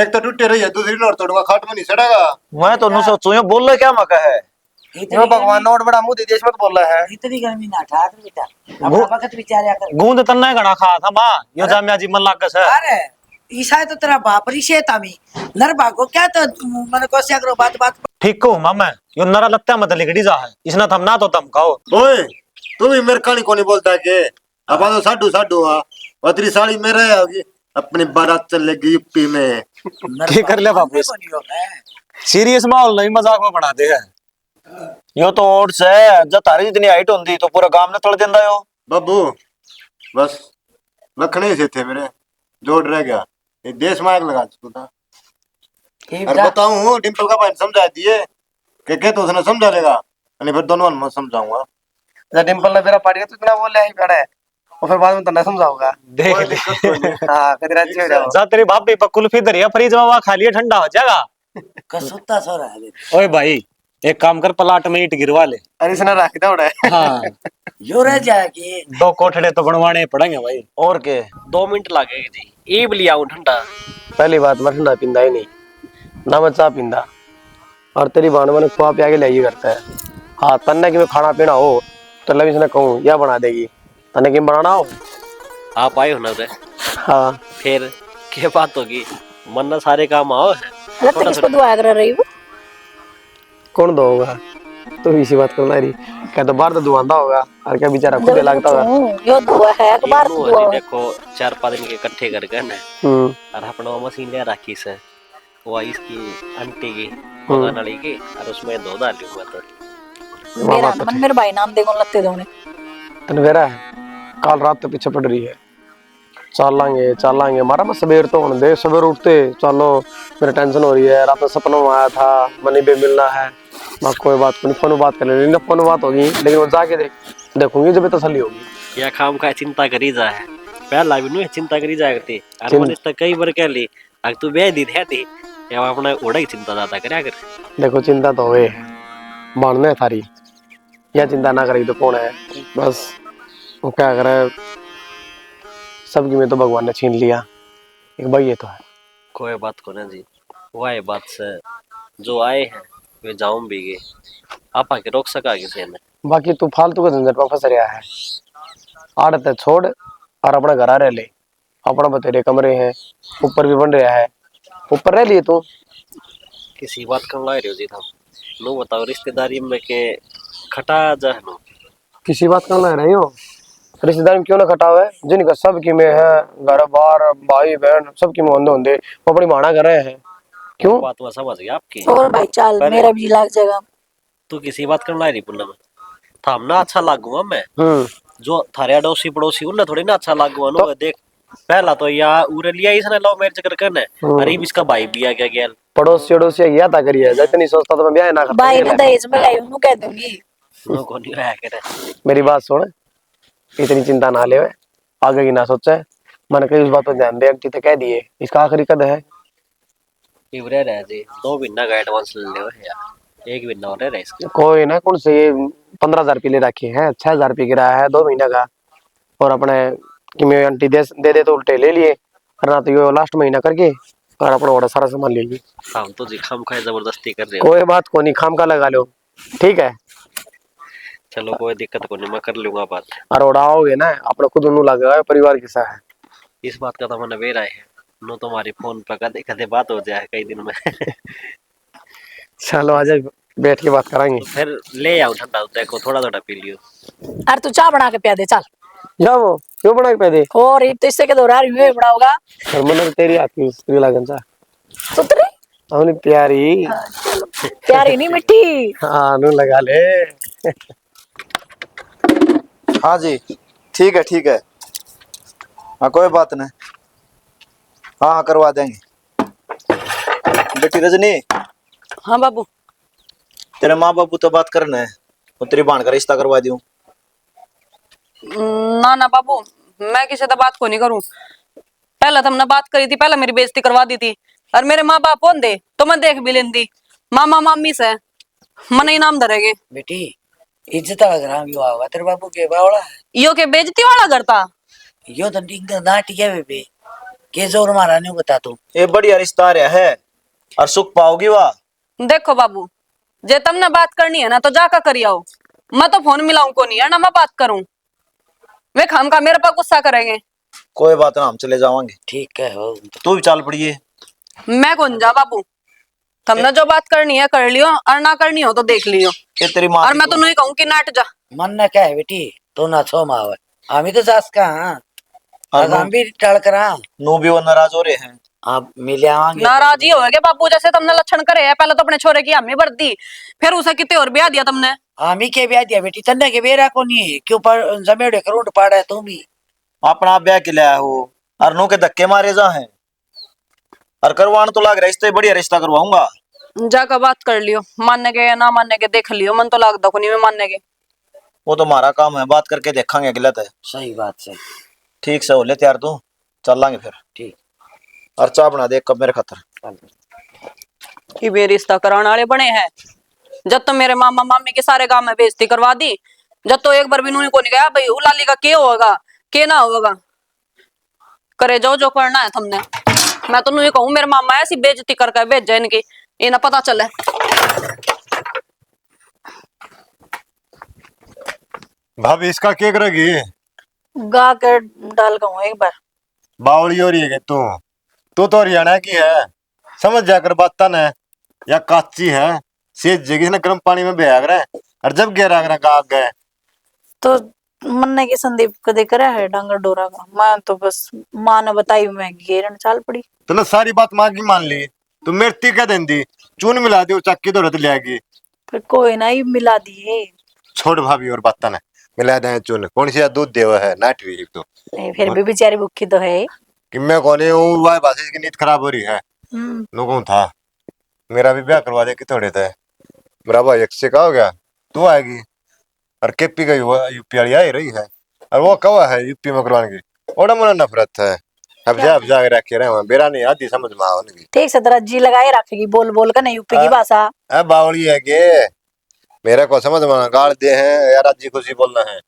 A: एक तो टूटे रही है, दूसरी नोट तोड़ूंगा, खाट में नहीं सड़ेगा।
E: मैं तो नु सोचू यो बोल ले क्या मका है।
D: यो भगवान नोट बड़ा मुंह देश में बोल रहा है।
C: इतनी गर्मी ना ठा दे बेटा, अपना वक्त विचार कर।
F: गूंद तन्ना घना खा था मां, यो जामिया जी मन लागस है।
C: अरे ईसा तो तेरा बाप रिशे तामी नर भागो क्या, तो मन को से करो बात बात।
F: ठीक को मां मैं यो नरा लत्ता मत लिगड़ी जा है, इसने थम ना तो तम खाओ।
A: ओए तू भी मेरे कहानी को नहीं बोलता के। अब तो साडू साडू आ बतरी साड़ी मेरे होगी, अपनी बारात चलेगी यूपी में।
F: की कर ले बाबू, सीरियस माहौल नहीं, मजाक में बना दे है।
E: यो तो ओट्स है, जब तारी जितनी हाइट होंदी तो पूरा गांव ने तोड़ देंदा यो।
A: बाबू बस लखने से थे मेरे, जोड़ रह गया। ये देश में आग लगा चुका था। और बताऊं डिम्पल का भाई समझा दिए के तो उसने समझा लेगा, नहीं फिर दोनों मैं समझाऊंगा।
D: जब डिम्पल ने मेरा पार्टी तो इतना बोल रहा है खड़ा है, और फिर बाद में तो ना समझाऊंगा।
F: देख
A: कोई
F: ले
A: दिक्कत कोई नहीं।
D: हाँ फिर अच्छी हो जाओ।
F: जा तेरी भाभी पर कुल्फी दरिया फ्रिज में वहां खा लिए, ठंडा हो जाएगा।
C: कसुत्ता सो रहा है।
F: ओए भाई एक काम कर, प्लाट में ईंट गिरवा ले।
D: अरे इसने रख दिया उड़ा है।
F: हाँ
C: यो रह जाएगी।
F: 2 कोठड़े तो बनवाने पड़ेंगे भाई।
E: और के
I: 2 मिनट लगेगा जी, ये भी लिया ठंडा।
D: पहली बात मैं ठंडा पींदा ही नहीं ना, मैं चाह पींदा। और तेरी भाण मैंने खुआ पिया के ले करता है। हाँ तन्ने की में खाना पीना हो तो लवी से कहूँ या बना देगी, तन्ने की बनाना हो।
I: आप आए हो ना रे,
D: हाँ
I: फिर क्या बात होगी, मन्ना सारे काम आओ है।
H: अरे किसको दुआ कर रही हो?
D: कौन दो होगा, तो इसी बात करना रही। क्या तो बाहर तो दुआंदा होगा, और क्या बेचारा खुद लगता होगा।
H: यो दुआ है, एक बार
I: ये
H: दुआ है।
I: देखो 4-5 दिन के इकट्ठे कर गए ना, और अपना मशीन ले रखी से वो इसकी आंटी की मकान वाली की, और उसमें धो डालूंगा तो
H: मेरा मन मेरे भाई नाम देखो लत्ते दोने।
D: तनवेरा है काल रात तो पीछे पड़ रही है। चल लांगे मारा बस सवेर तो होने दे, सवेर उठते चलो मेरे टेंशन हो रही है। रात में सपना में आया था मनी बे मिलना है, मैं कोई बात नहीं, फोन बात कर लेंगे, फोन बात होगी लेकिन वो जाके देखूंगी जब तसल्ली होगी।
I: क्या काम का चिंता करी जा है, पहला भी नहीं चिंता करी जा करती, और मन इस तक कई बार कह ली अगर तू बे दी थे या अपना ओड़ा ही चिंता ज्यादा करया कर।
D: देखो चिंता तो हुए मानने थारी, या चिंता ना करेगी तो कौन है। बस वो क्या करे, सबकी में तो भगवान ने छीन लिया, एक भाई ये तो है।
I: कोई बात को ना जी, वह बात से जो आए हैं वे जाऊं भी गए, आप आके रोक सका किसी ने।
D: बाकी तू फालतू के झंझट में फंस रहा है, आड़त छोड़ और अपना घर आ रह ले। अपना बतेरे कमरे हैं, ऊपर भी बन रहा है, ऊपर रह लिए तू।
I: किसी बात कर ला रहे हो जी हम, नो बताओ रिश्तेदारी में के खटा जा है नो।
D: किसी बात का ना रही हो, रिश्तेदार में क्यों ना खटा हुआ है, जिनका सबकी में है घर बार भाई बहन सबकी में होंदे होंदे वो अपनी माना कर रहे हैं। क्यों
I: बात हुआ समझ गया आपकी।
H: और भाई चाल मेरा भी लाग जाएगा।
I: तू किसी बात कर ला रही पुन्ना में, था हम ना अच्छा लागूंगा मैं। जो थारे अड़ोसी पड़ोसी उन्हें थोड़ी ना अच्छा लागू नो देख पहला तो या उरे लिया इसने लव मैरिज करके ने अरे इसका भाई भी आ गया गया
D: पड़ोसी अड़ोसी गया था करिए जितनी सोचता तो मैं ब्याह ना करता
H: भाई ने दहेज में लाई हूं कह दूंगी।
I: नो को नहीं आया करे
D: मेरी बात सुन, इतनी चिंता ना ले, आगे की ना सोचे। मैंने कई उस बात पर ध्यान दे, आंटी तो कह दिए इसका आखिरी कद है।
I: इवरे रह जी 2 महीना का एडवांस ले ले यार 1 महीना और रह इसका
D: कोई ना, कौन से 15,000 रुपये ले रखे हैं, 6,000 रुपये किराया है 2 महीने का। और अपने कि मैं आंटी दे तो उल्टे ले लिए, करना तो ये लास्ट महीना करके और अपना बड़ा सारा सामान ले लिए।
I: हम तो जी खाम खाए जबरदस्ती कर रहे हो
D: कोई बात को नहीं, खाम का लगा लो, ठीक है।
I: चलो कोई दिक्कत को नहीं मैं कर लूंगा बात
D: और उड़ाओगे ना अपना खुद उन्नू लगेगा, परिवार के साथ है।
I: इस बात का तो मैंने वेरा है नो तुम्हारी फोन पर कदे कदे बात हो जाए कई दिन में
D: चलो आज बैठ के बात कराएंगे।
I: तो फिर ले आओ ठंडा देखो थोड़ा थोड़ा पी लियो
H: अरे तू चाय बना के पिया दे चल।
D: जाओ क्यों बना के पे दे,
H: और ये तो इससे के दोहरा रही है बड़ा होगा
D: और मन तेरी आती स्त्री लगन सा
H: सुतरी
D: हमने प्यारी।
H: प्यारी नहीं मिट्टी।
D: हाँ नू लगा ले।
E: हाँ जी ठीक है हाँ कोई बात नहीं हाँ हाँ करवा देंगे। बेटी रजनी
B: हाँ बाबू।
E: तेरे माँ बापू तो बात करना है तो तेरी बहन का रिश्ता करवा दूं।
B: ना ना बाबू मैं किसी से बात को नहीं करूं। पहले तो हमने बात करी थी, पहले मेरी बेइज्जती करवा दी थी और मेरे माँ बाप कौन दे तो मैं देख भी लेती मामा मामी से मन इनाम धरेगे।
C: बेटी इज्जत वाला ग्राम यो होगा तेरे बाबू के बावड़ा है।
B: यो के बेइज्जती वाला करता
C: यो तो ठीक ना ठीक है बेबे के जोर मारा नहीं बता तू।
E: ये बढ़िया रिश्ता आ रहा है और सुख पाओगी वाह।
B: देखो बाबू जे तुमने बात करनी है ना तो जाकर करी आओ, मैं तो फोन मिलाऊं को नहीं है ना मैं बात करूं वे खाम का मेरे पर गुस्सा करेंगे।
E: कोई बात ना हम चले जावांगे।
C: ठीक है हो
E: तू भी चल पड़िए।
B: मैं कौन जा बाबू, तुमने जो बात करनी है कर लियो और ना करनी हो तो देख लियो।
E: ये तेरी माँ
B: और मैं तो नहीं कहूँ कि नाट जा।
C: मन ना क्या है बेटी तू ना छो मावे हम तो जास का हाँ
E: हाँ,
C: हम भी टल करा
E: नू भी वो नाराज हो रहे हैं।
C: आप मिले आवांगे
B: नाराज ही होगे बाबू, जैसे तुमने लक्षण करे है पहले तो अपने छोरे की हमें भर दी फिर उसे कितने और ब्याह दिया तुमने।
C: हम ही के ब्याह दिया बेटी तन्ने के बेरा को नहीं क्यों पर जमेड़े करोड़ पाड़ा है तू भी
E: अपना ब्याह के लिया हो और नू के धक्के मारे जा हैं और करवान तो लाग रहा है इससे बढ़िया रिश्ता करवाऊंगा।
B: जाकर बात कर लियो, मानने के या ना मानने के देख लियो, मन तो लागदा को नहीं मैं मानने के।
E: वो तो हमारा काम है बात करके देखेंगे गलत है।
C: सही बात सही
E: ठीक से हो ले तैयार तू चल लांगे फिर।
C: ठीक
E: और चाय बना दे एक कप मेरे खातर।
B: कि वे रिश्ता कराने वाले बने हैं। जब तो मेरे मामा मामी के सारे गांव में बेइज्जती करवा दी, जब तो एक बार भी को नहीं गया भाई उलाली का क्या होगा क्या ना होगा। करे जाओ जो करना है तुमने, मैं तो नहीं कहूँ मेरे मामा ऐसी बेइज्जती करके भेज जाए इनकी ये ना पता चले।
A: भाभी इसका क्या करेगी?
H: गा कर डाल कहूँ एक बार।
A: बावली हो रही है तू तो हरियाणा की है, समझ जाकर बात तन है या काची है सेज जगह ने गर्म पानी में बहा कर और जब गहरा कर गाग गए
H: तो मन्ने के संदीप कदे करा है डांगर डोरा का, मैं तो बस माँ ने बताई मैं घेरन चाल पड़ी।
A: तूने सारी बात माँ की मान ली, तू मेरती कह देंदी चून मिला दी चक्की दौड़त ले आएगी।
H: फिर कोई ना ही मिला दिए।
A: छोड़ भाभी और बात तन है मिला दे चून कौन सी दूध देवा है नाट भी तो
H: नहीं फिर भी बेचारी भूखी तो है।
A: कि मैं कौन हूँ वह भाषा की नींद खराब हो रही है। लोगों था मेरा भी ब्याह करवा दे कि थोड़े थे मेरा भाई एक से का हो गया तू आएगी और केपी का यूपी वाली आई रही है और वो कवा है यूपी में करवाने की ओड़ा मोड़ा नफरत है। अब जा रखे रहे वहां बेरा नहीं आती समझ में आने
H: ठीक से तरह जी लगाए रखेगी बोल बोल कर नहीं यूपी की भाषा।
A: अब बावली है के मेरे को समझ में गाड़ दे हैं यार जी खुशी बोलना है।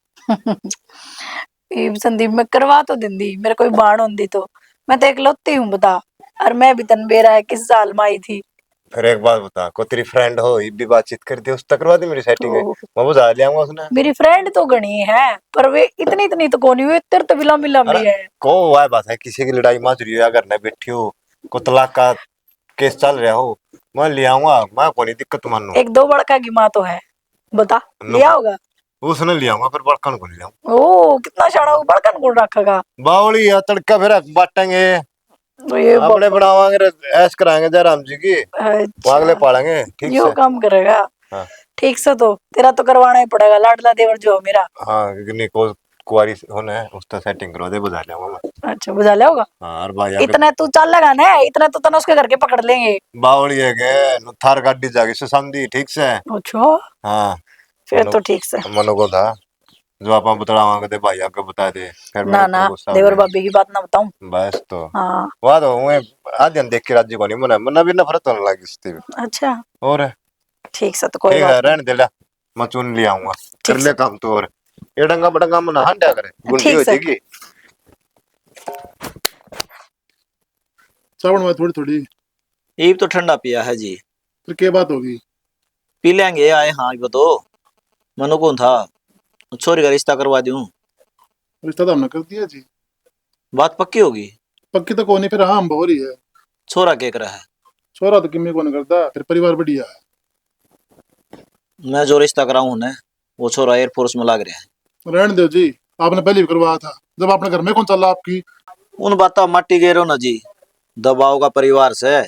H: संदीप में करवा तो दिंदी मेरे कोई बाण होती तो मैं तो इकलौती हूँ बता। और मैं भी तन बेरा है किस साल में आई थी।
A: फिर एक बात बता को तेरी फ्रेंड हो ये भी बातचीत कर दी उस तक करवा दी मेरी सेटिंग है मैं बुझा लिया उसने।
H: मेरी फ्रेंड तो गणी है पर वे इतनी तो कौन हुई तेरे तो बिला मिला है
A: को वह बात है किसी की लड़ाई मच रही हो अगर न बैठी हो को तलाक का केस चल रहा हो मैं ले आऊंगा मैं को नहीं दिक्कत मानू।
H: एक दो बड़का की माँ तो है बता लिया होगा
A: उसने ले आऊंगा फिर बड़कन को ले आऊंगा।
H: ओ कितना शाना बड़कन को रखेगा
A: बावली है तड़का फिर बांटेंगे
H: तो ये
A: अपने बनावांगे ऐश कराएंगे जयराम जी की अगले पालेंगे ठीक
H: यो
A: से
H: काम करेगा।
A: हाँ।
H: ठीक से तो तेरा तो करवाना ही पड़ेगा लाडला देवर जो मेरा।
A: हाँ नहीं को कुआरी होने उसका सेटिंग करवा दे, बुझा लिया मैं।
H: अच्छा बुझा लिया होगा।
A: हाँ और भाई
H: इतना तू चल लगा ना, इतना तो तना उसके घर के पकड़ लेंगे।
A: बावली है के थार गाड़ी जाके से समझी ठीक से।
H: अच्छा
A: हाँ
H: फिर तो ठीक से।
A: मनो को था जो आप बतलावा दे भाई आके बता दे, फिर
H: ना ना देवर भाभी की बात ना बताऊं।
A: बस तो
H: हाँ
A: वाह तो मैं आज देख के राजी को नहीं मना मना भी नफरत होने लगी इससे।
H: अच्छा
A: और
H: ठीक से तो कोई
A: ठीक है
H: बात
A: रहने दे ला, मैं चुन ले आऊंगा कर
H: ठीक
A: ले काम तो। और ये डंगा बड़ंगा मना हंडा करे गुंडी
H: ठीक
A: हो
H: से।
A: जाएगी।
G: सावन में थोड़ी थोड़ी
E: ये तो ठंडा पिया है जी।
G: फिर क्या बात होगी?
E: पी लेंगे आए। हाँ ये तो मनो कौन था, छोरी का रिश्ता करवा दूं।
G: रिश्ता तो हमने कर दिया जी।
E: बात पक्की होगी।
G: पक्की तो कोनी, फिर हाँ हम हो रही है।
E: छोरा के रहा है।
G: छोरा तो किम्मी को नहीं करता, फिर परिवार बढ़िया है।
E: मैं जो रिश्ता कराऊं ना, वो छोरा एयरफोर्स में लाग रहा है।
G: रहने दो जी, आपने पहले भी करवाया था जब आपने घर में कौन चला आपकी।
E: उन बातों माटी गेरो ना जी, दबाव का परिवार से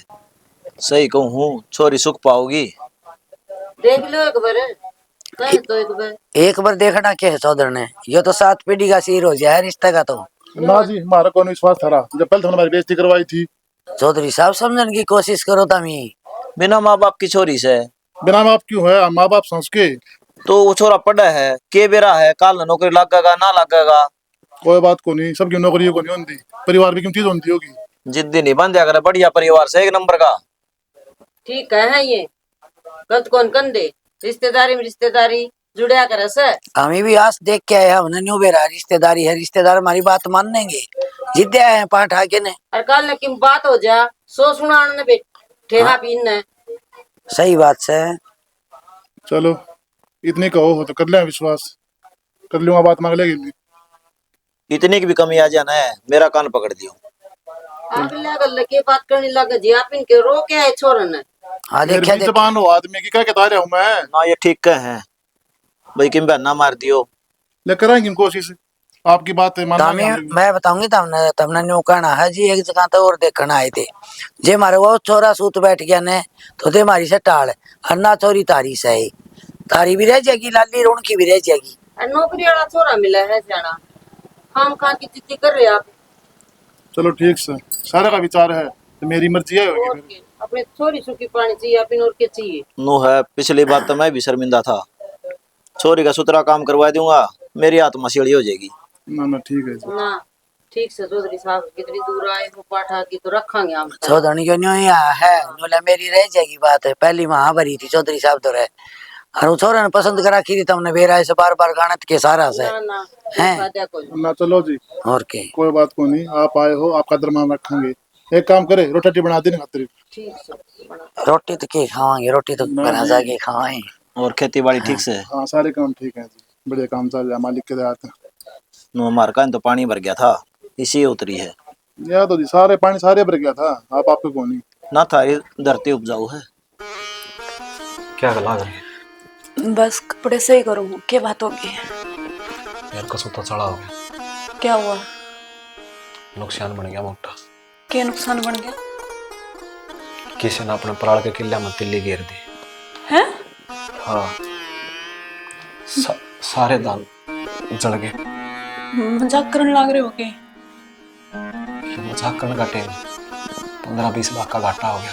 E: सही कहूँ छोरी सुख पाओगी।
C: देख लो एक बार, एक बार देखना क्या है चौधर ने, ये तो 7 पीढ़ी का सिर हो जाए रिश्ते का। तो
G: ना जी हमारा कौन विश्वास था रहा, जब पहले तो हमारी बेइज्जती करवाई थी।
C: चौधरी साहब समझने की कोशिश करो तमी।
E: बिना माँ बाप की छोरी से
G: बिना माँ बाप क्यों है, माँ बाप समझ के।
E: तो वो छोरा पढ़ा है के बेरा है, काल न नौकरी लगेगा ना लगेगा।
G: कोई बात को नहीं, सबकी नौकरी को नहीं होती, परिवार भी क्यों चीज होती होगी।
E: जिद्दी नहीं बन जाकर बढ़िया परिवार से एक नंबर का।
C: ठीक है ये गलत कौन कर दे, रिश्तेदारी में रिश्तेदारी जुड़िया करे से। हमें भी आज देख के आया, हमने न्यू बेरा रिश्तेदारी है, रिश्तेदार हमारी बात मान लेंगे। जिद्दे आए हैं पाठ आके ने,
J: और कल न किम बात हो जा, सो सुनाने ने ठेहा पीन ने।
C: सही बात से।
G: चलो इतनी कहो हो तो कर ले विश्वास, कर लूंगा, बात मांग लेगी नहीं।
E: इतनी की भी कमी आ जाना है, मेरा कान पकड़ दियो।
J: आप लग के बात करने लगे जी, आप इनके रो के है छोरन ने।
C: हाँ
G: मेरी
C: देखा
G: भी जबान हो आदमी की, क्या कहता रहा हूँ मैं।
E: ना ये ठीक कह है भाई, किम बहना मार दियो।
G: ले कराएंगे कोशिश, आपकी बात है मान लेंगे।
C: मैं बताऊंगी तमने, तमने न्यू कहना है जी। एक जगह तो और देखना आए थे जे मारे वो छोरा सूत बैठ गया ने, तो दे मारी से टाल अन्ना छोरी तारी से तारी भी रह जाएगी, लाली रोन की भी रह जाएगी।
J: और नौकरी वाला छोरा मिला है जाना, हम कहाँ की जिद्दी कर रहे आप।
G: चलो ठीक से, सारे का विचार है तो मेरी मर्जी है
J: और
G: होगी।
J: के अपने छोरी सुखी पानी चाहिए, आप इन और के चाहिए।
E: नो है, पिछली बार तो मैं भी शर्मिंदा था। छोरी का सुतरा काम करवा दूंगा, मेरी आत्मा सीढ़ी हो जाएगी।
G: ना ठीक है जी।
J: ना ठीक से चौधरी साहब कितनी दूर आए हो, पाठा की तो रखेंगे हम।
C: चौधरी क्यों नहीं आया है, बोला मेरी रह जाएगी बात है। पहली माँ भरी थी चौधरी साहब तो रहे, और वो छोरा ने पसंद करा की थी तुमने बेरा से बार बार गाना के सारा से
J: ना
C: हैं।
J: फायदा कोई
G: ना चलो जी,
C: और के
G: कोई बात को नहीं, आप आए हो, आपका दरमान रखेंगे। एक काम करे, रोटी बना देने खातिर।
J: ठीक से बना।
C: रोटी तो के खावाएंगे, रोटी तो बना जाके खावाएंगे।
E: और खेती बाड़ी ठीक से?
G: हाँ सारे काम ठीक है जी, बढ़िया काम चल रहा है, मालिक के दया से।
E: नो हमारे का तो पानी भर गया था, इसी उतरी है।
G: या तो जी सारे पानी सारे भर गया था, आप आपके को नहीं।
E: ना थारी धरती उपजाऊ है।
F: क्या गला रही है
B: बस कपड़े सही करूँ, क्या बात होगी?
F: यार, कसू तो चढ़ा हो गया,
B: क्या हुआ?
F: नुकसान बन गया मोटा।
B: क्या नुकसान बन गया?
F: किसी ने अपने प्राण के किले में तिल्ली घेर दी
B: हैं?
F: हाँ, सारे दान जल गए।
B: मजाक करने लग रहे हो के?
F: मजाक करने का टाइम, 15-20 लाख का घाटा हो गया।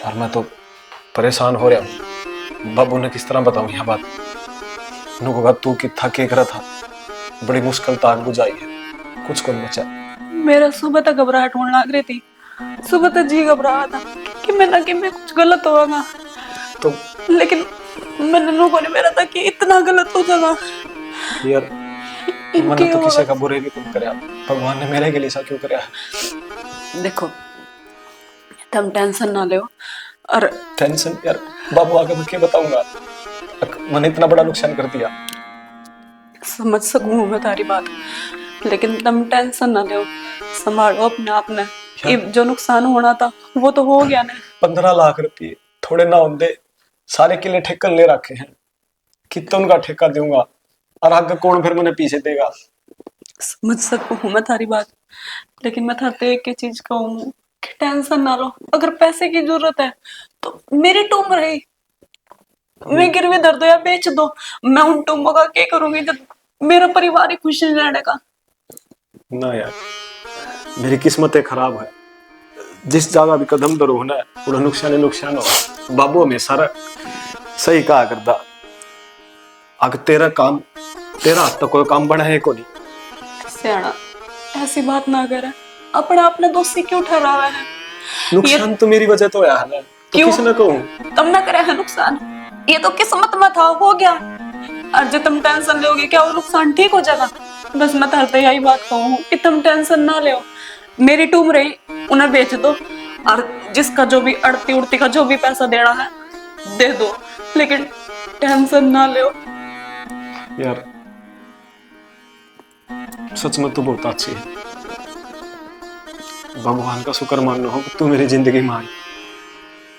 F: और मैं तो परेशान हो रहा हूँ। बाबू ने किस तरह बताऊं यह बात? उन्होंने तू कितना के करा था, बड़ी मुश्किल ताक बुझाई है, कुछ को नहीं बचा।
B: मेरा सुबह तक घबराहट होने लग रही थी, सुबह तक जी घबरा था कि मैं कुछ गलत होगा।
F: तो
B: लेकिन मैंने लोगों ने मेरा था कि इतना गलत हो जाएगा
F: यार, मैंने तो किसी का बुरे भी क्यों करया, भगवान ने मेरे के लिए ऐसा क्यों करया?
B: देखो तुम टेंशन ना लो। और
F: टेंशन यार, बाबू आगे मैं क्या बताऊंगा, मैंने इतना बड़ा नुकसान कर दिया।
B: समझ सकूं मैं तारी बात, लेकिन तुम टेंशन ना लो, संभालो अपने आप ने। जो नुकसान होना था वो तो हो गया ना।
F: 15 लाख रुपये थोड़े ना होंगे, सारे किले ठेका ले रखे हैं, कितना उनका ठेका दूंगा, और आगे कौन फिर मुझे पीछे देगा?
B: समझ सकूं हूँ मैं तारी बात, लेकिन मैं थाते एक चीज कहूँ कि टेंशन ना लो। अगर पैसे की जरूरत है तो मेरी टूम रही, मैं गिरवी धर दो या बेच दो, मैं उन टुम्बों का क्या करूंगी जब मेरा परिवार ही खुश नहीं रहने का।
F: ना यार, मेरी किस्मतें खराब है। जिस जगह भी कदम धरो ना उन्हें नुकसान ही नुकसान हो। बाबू हमेशा सही कहा करता, अगर तेरा हाथ तक कोई काम बना है को नहीं।
B: सियाना ऐसी बात ना करे, अपना आपने दोस्ती क्यों ठहरावा है?
F: नुकसान तो मेरी वजह तो यार है, तो
B: क्यों?
F: किसी न कहूँ।
B: तुम ना करे है नुकसान, ये तो किस्मत में था, हो गया। और जो तुम टेंशन लोगे क्या वो नुकसान ठीक हो जाएगा? बस मैं तार यही बात कहूँ कि तुम टेंशन ना लो, मेरी टूम रही उन्हें बेच दो, और जिसका जो भी अड़ती उड़ती का जो भी पैसा देना है दे दो, लेकिन टेंशन ना लो।
F: यार सच में तो बहुत अच्छी है। भगवान का शुक्र मानो हो कि तू मेरी जिंदगी में आई,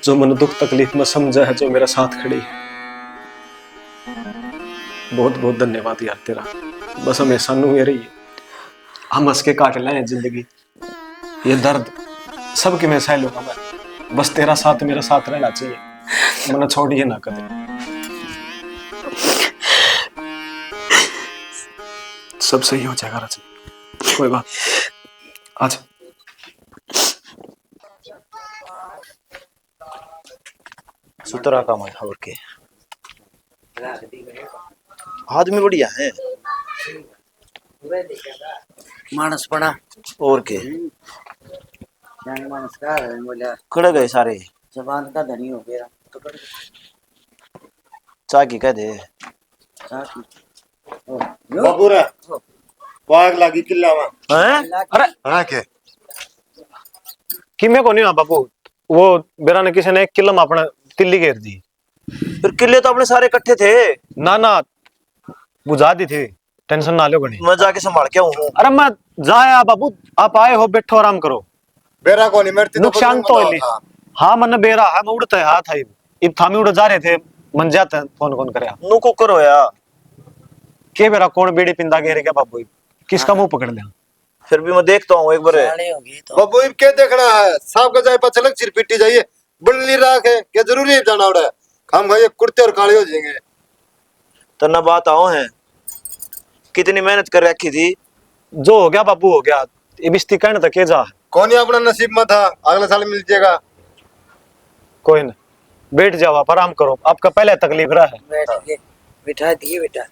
F: जो मन दुख तकलीफ में समझा है, जो मेरा साथ खड़ी है। बहुत बहुत धन्यवाद यार तेरा। बस हमेशा नू मेरी हम हंस के काट लाए जिंदगी, ये दर्द सबके मैं सह लूंगा मैं। बस तेरा साथ मेरा साथ रहना चाहिए, मन छोड़िए ना कदे। सब सही हो जाएगा रचना, कोई बात। आज
E: सुतरा का मैं और के आदमी बढ़िया है,
C: मानस पड़ा
E: और के
C: मानस का बोला
E: खड़े गए सारे।
C: जबान का धनी हो गया तो
E: चाय की कह दे।
A: बाबू रे पाग लागी किल्ला में
F: हैं? अरे
A: हाँ के
F: किमे को नहीं आ बाबू, वो बेरा ने किसी ने एक किलो में अपना तिल्ली घेर दी।
E: फिर किले तो अपने सारे इकट्ठे थे।
F: ना ना बुझा दी थी, टेंशन ना लो गणी।
E: मैं जाके संभाल के आऊं।
F: अरे मैं जाया बाबू, आप आए हो, बैठो आराम करो।
A: बेरा को नहीं मरती
F: नुकसान तो है। हाँ मन बेरा है, मैं उड़ता है हाथ है, इन थामी उड़ जा रहे थे, मन जाते हैं फोन कौन करे
E: नु कुकर होया
F: के बेरा कौन बीड़ी पिंदा घेरे क्या बाबू, किसका मुंह पकड़ लिया।
E: फिर भी मैं देखता हूँ एक बार।
A: बाबू इब क्या देखना है, साहब का जाए पचलक सिर पिट्टी जाइए बल्ली राख है, क्या जरूरी है जाना उड़ा हम भाई कुर्ते और काले हो जाएंगे।
E: तो न बात आओ है, कितनी मेहनत कर रखी थी,
F: जो हो गया बाबू हो गया, ये बिस्ती कहने तक के जा।
A: कौन ही अपना नसीब में था, अगले साल मिल जाएगा।
F: कोई ना, बैठ जाओ आप आराम करो, आपका पहले तकलीफ रहा है।
C: बिठा दिए बेटा,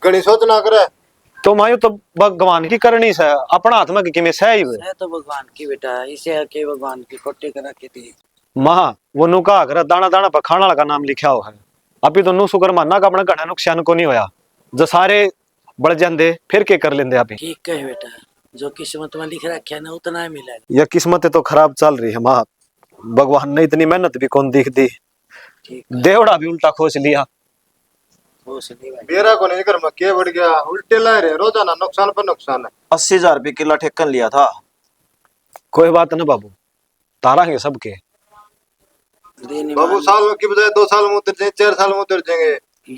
A: गणी सोच ना करे
F: तो मायू तो भगवान की करनी से अपना हाथ में कि सह ही
C: है तो भगवान की बेटा, इसे के भगवान की कोटे करा के थी
F: महा वो नुका अगर दाना दाना पर खाना का नाम लिखा हुआ है। अभी तो नु शुक्र मानना का अपना घना नुकसान को नहीं होया, जो सारे बढ़ जाते फिर के कर लेंदे। अभी
C: ठीक है बेटा, जो किस्मत में लिख रखा है ना उतना ही मिला।
F: यह किस्मत तो खराब चल रही है माँ, भगवान ने इतनी मेहनत भी कौन दिख दी, देवड़ा भी उल्टा खोज लिया।
A: बेरा को नहीं कर में के बढ़ गया, उल्टे ला रहे रोजाना नुकसान पर नुकसान है।
E: 80,000 रुपये किला ठेकन लिया था।
F: कोई बात ना बाबू, तारांगे सबके।
A: बाबू साल की बजाय 2 साल में उतर जाए, 4 साल में उतर जाएंगे।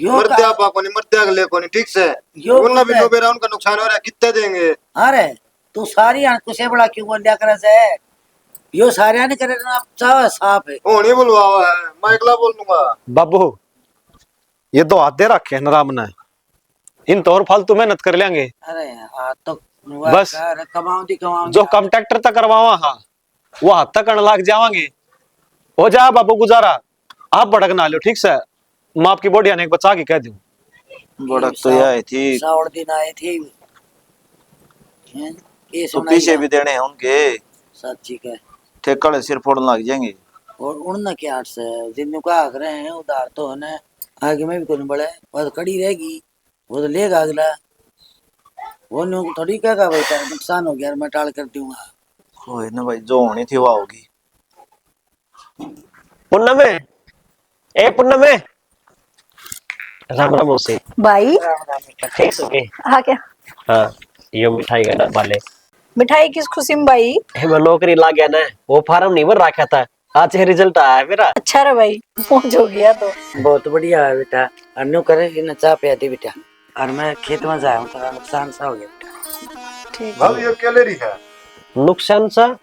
A: मरते आपा को नहीं, मरते अगले को नहीं, ठीक से उन्ना भी नो बेरा उनका नुकसान हो रहा है, कितने देंगे।
C: अरे तू सारी आंख से बड़ा क्यों बोल दिया करे से, यो सारे ने करे ना चाव साफ है।
A: ओ नहीं बुलवावा है, मैं अगला बोल दूंगा।
F: बाबू ये दो हाथ दे रखे हैं नाम ने, इन तो और फालतू मेहनत कर लेंगे।
C: अरे तो
F: बस
C: कमाओ
F: जो कम ट्रैक्टर तक करवावा हाँ वो हाथ तक लाग जावांगे, हो जा बाबू गुजारा। आप भड़क ना लो, ठीक से मैं आपकी बॉडी आने बचा के कह दूं।
E: भड़क तो यह थी,
C: सावड़ दिन आए थे
E: तो पीछे भी देने हैं उनके,
C: सच्ची का
E: ठेकड़े सिर फोड़ने लग जाएंगे।
C: और उड़ना क्या आठ से जिन का आग रहे हैं उधार तो है ना, आगे में भी कोई बड़ा है, वो तो खड़ी रहेगी, वो तो लेगा अगला, वो नु थोड़ी कहेगा भाई तेरा नुकसान हो गया मैं टाल कर दूंगा।
E: कोई ना भाई, जो होनी थी वो होगी।
I: पुन्नम में ए पुन्नम में राम राम से
H: भाई
I: ठीक सके।
H: हाँ क्या
I: हाँ ये मिठाई का डब्बा ले।
H: मिठाई किस खुशी में भाई?
I: मैं नौकरी ला गया ना, वो फार्म नहीं भर रखा था, आज रिजल्ट आया है मेरा।
H: अच्छा रे भाई, पहुंच हो गया तो
C: बहुत बढ़िया है बेटा, अन्नू करे ना चाह पिया दे बेटा, और मैं खेत में जाया हूँ, थोड़ा नुकसान सा हो गया बेटा।
H: ठीक
A: भाभी ये क्या ले रही है?
I: नुकसान सा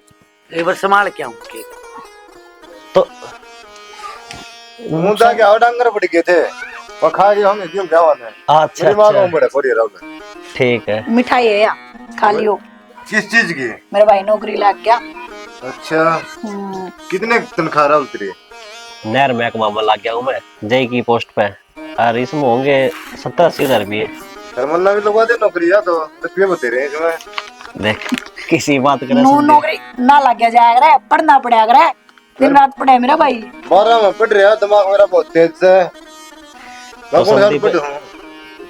C: एक बार संभाल के आऊँ
I: तो
A: मुंडा क्या डांगर पड़ गए थे वो खा के हम क्यों क्या वाला है
I: अच्छा
A: मेरी माँ को
I: अच्छा
A: बड़े खोड़ी रहा
I: ठीक है।
H: मिठाई है या खा लियो।
A: किस चीज की
H: मेरा भाई नौकरी लग गया।
A: अच्छा कितने तनख्वाह रहा उतरी
I: नहर महकमा में लग गया हूँ मैं, जय की पोस्ट पे, और इसमें होंगे 70-80 हजार रुपये।
A: शर्मन्ना भी लगवा दे नौकरी या तो रुपये बते रहे हैं इसमें
I: देख किसी बात करे
H: नू नौकरी ना लग गया जाया करे, पढ़ना पड़ा करे, दिन रात पढ़े मेरा भाई।
A: 12 में पढ़ रहा दिमाग मेरा बहुत तेज से मैं कौन साल पढ़ हूँ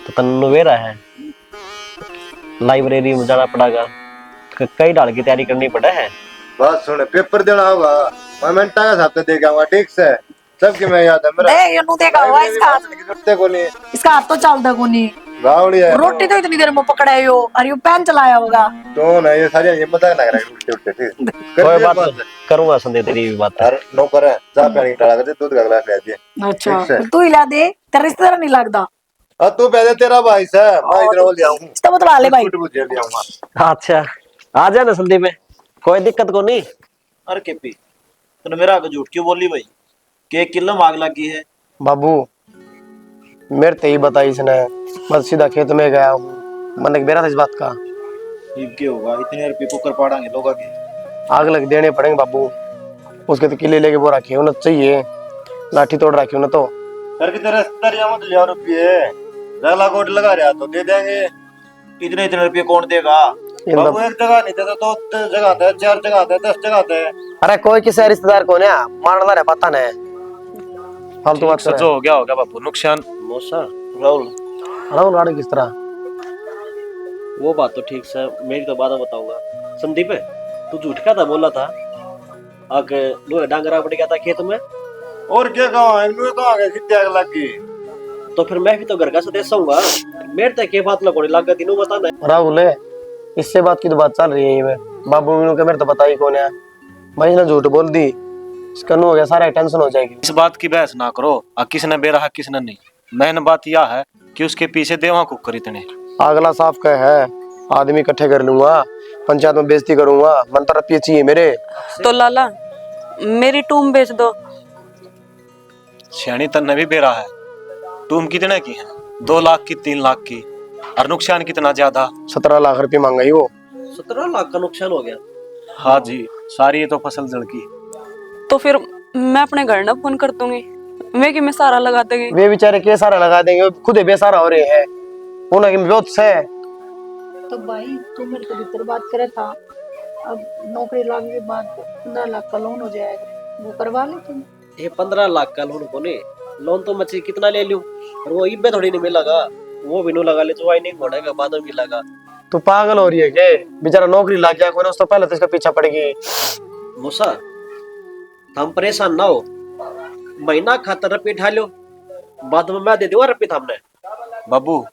I: तो तन्नू वेरा है, लाइब्रेरी में जाना पड़ेगा, कई डाल की तैयारी करनी पड़े है।
A: बात सुने पेपर देना होगा मैं मिनटा का हिसाब से दे के आऊंगा ठीक से सबके मैं याद है मेरा
H: दे ये नू देखा हुआ इसका हाथ,
A: जुटते को नहीं
H: इसका हाथ तो चलता को नहीं।
A: गावड़ी है
H: रोटी तो इतनी देर में पकड़े हो और ये पेन चलाया होगा
A: तो ना ये सारी ये मजाक ना करेगा उल्टे उल्टे ठीक
I: कोई बात करूंगा संदे तेरी भी बात।
A: यार नौकर है चाय पानी डाला कर दे दूध का गिलास ले दे
H: अच्छा तू हिला दे, तेरा रिश्तेदार नहीं लगता
A: तू पहले तेरा भाई से मैं इधर वो ले आऊं
H: इसका बतला ले भाई।
A: बिस्कुट बुझे ले आऊंगा
I: अच्छा आ जा ना संदीप में, कोई दिक्कत को नहीं।
E: अरे केपी तूने मेरा आगे झूठ क्यों बोली भाई कि 1 किलो में आग लगी है।
D: बाबू मेरे ते ही बताई इसने, मैं सीधा खेत में गया हूँ, मन बेरा था इस बात का।
E: ये क्या होगा, इतने रुपये को कर पाड़ेंगे लोग आगे,
D: आग लग देने पड़ेंगे बाबू। उसके तो किले लेके वो रखे होना चाहिए, लाठी तोड़ रखी हो ना तो
A: करके तेरे रिश्तेदारियां मत ले रुपये रला कोट लगा रहा तो दे देंगे
E: इतने इतने रुपये कौन देगा।
A: बाबू एक जगह नहीं देता तो जगह दे 4 जगह दे 10 जगह दे
D: अरे कोई किसी रिश्तेदार को ना मारना रहा पता नहीं फालतू बात
F: सच हो गया होगा बापू नुकसान।
E: मौसा राहुल
D: राहुल राड़े किस तरह
I: वो बात तो ठीक है, मेरी तो बात बताऊंगा। संदीप तू झूठ क्या था बोला था, आगे लोहे डांगरा पड़ गया था खेत में,
A: और क्या कहा इनमें तो आगे सीधे आग लगी
I: तो फिर मैं भी तो घर का सदस्य हूँगा, मेरे तक के बात लगोड़ी लग गई बताना।
D: राहुल है इससे बात की तो बात चल रही है ये बाबू मीनू के मेरे तो पता ही कौन है भाई ने झूठ बोल दी इसका नो हो गया सारा टेंशन हो जाएगी।
F: इस बात की बहस ना करो, किसने बेरहा किसने नहीं। मेन बात यह है कि उसके पीछे देवा कुकर इतने
D: अगला साफ का है आदमी इकट्ठे कर लूंगा, पंचायत में बेइज्जती करूंगा, मन तो रुपये चाहिए मेरे।
B: तो लाला मेरी टूम बेच दो।
F: श्याणी तन्ने भी बेरा है, टूम कितने की है 2 लाख की 3 लाख की, और नुकसान कितना ज्यादा
D: 17 लाख रुपये मांगा ही वो।
I: 17 लाख का नुकसान हो गया।
F: हाँ जी सारी ये तो फसल जड़ की।
B: तो फिर मैं अपने घर ना फोन कर दूंगी, वे कि मैं सारा लगा देंगे।
D: वे बेचारे के सारा लगा देंगे, खुद ही बेसारा हो रहे हैं उन्हें बहुत से।
H: तो भाई तू मेरे को भीतर बात करे था, अब नौकरी लगने के बाद 15 लाख का लोन हो जाएगा, वो करवा ले तुम।
I: ये 15 लाख का लोन कोने, लोन तो मच्छी कितना ले लूं, और वो इब्बे थोड़ी नहीं मिलेगा, वो भी नो लगा ले तो वाई नहीं बढ़ेगा बाद में मिलेगा।
D: तू पागल हो रही है के बेचारा नौकरी लग गया कोई उससे पहले तो इसका पीछा पड़ेगी।
I: मूसा तुम परेशान ना हो, महीना खातर रुपये उठा लो, बाद में मैं दे दूंगा रुपये हमने।
F: बाबू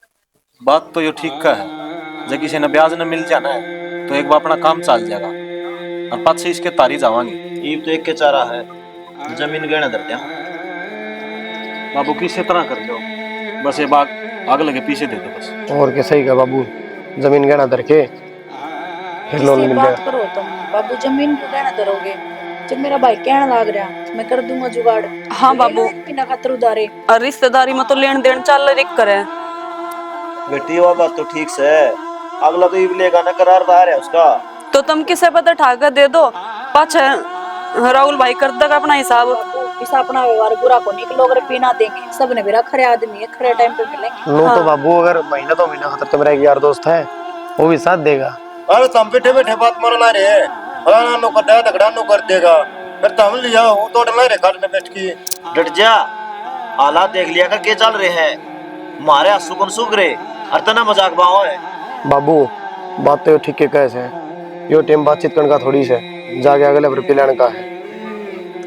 F: बात तो ये ठीक का है, जब किसी ने ब्याज न मिल जाना है तो एक बार अपना काम चल जाएगा, और पाँच से इसके तारी जावांगे।
E: ईब तो एक के चारा है, जमीन गहना धरते हैं
F: बाबू किसी तरह कर लो, बस ये बात आग लगे पीछे दे दो बस।
D: और के सही का बाबू जमीन गहना धर के फिर लोन मिल
H: बात
D: जाएगा।
H: करो तुम बाबू, जमीन क्यों कहना करोगे, जब मेरा भाई कहने लग रहा मैं कर दूंगा जुगाड़।
B: हाँ बाबू,
H: बिना खातर उधारे।
B: और रिश्तेदारी में तो लेन देन चल रही करे।
E: बेटी वो बात तो ठीक से है, अगला तो ईब लेगा ना, करारदार है उसका।
B: तो तुम किसे पता ठाकर दे दो, पाछे राहुल भाई कर देगा अपना हिसाब।
H: इस अपना व्यवहार बुरा को नहीं लोग रुपये ना देंगे, सब ने मेरा खरे आदमी है, खरे टाइम पे मिलेंगे।
D: नो तो बाबू अगर महीना तो महीना खातर तो मेरा एक यार दोस्त है वो भी साथ देगा।
A: अरे तुम बैठे बैठे बात मरना रे फलाना नो कर देगा तगड़ा नो कर देगा, फिर तुम लिया वो तो डला रे घर में बैठ के
E: डट जा, हालात देख लिया कर के चल रहे हैं, मारे आंसू कौन सूख रहे, और तना मजाक बाहो है।
D: बाबू बात तो ठीक के कैसे है, यो टाइम बातचीत करने का थोड़ी से जाके अगले रुपये लेने का है।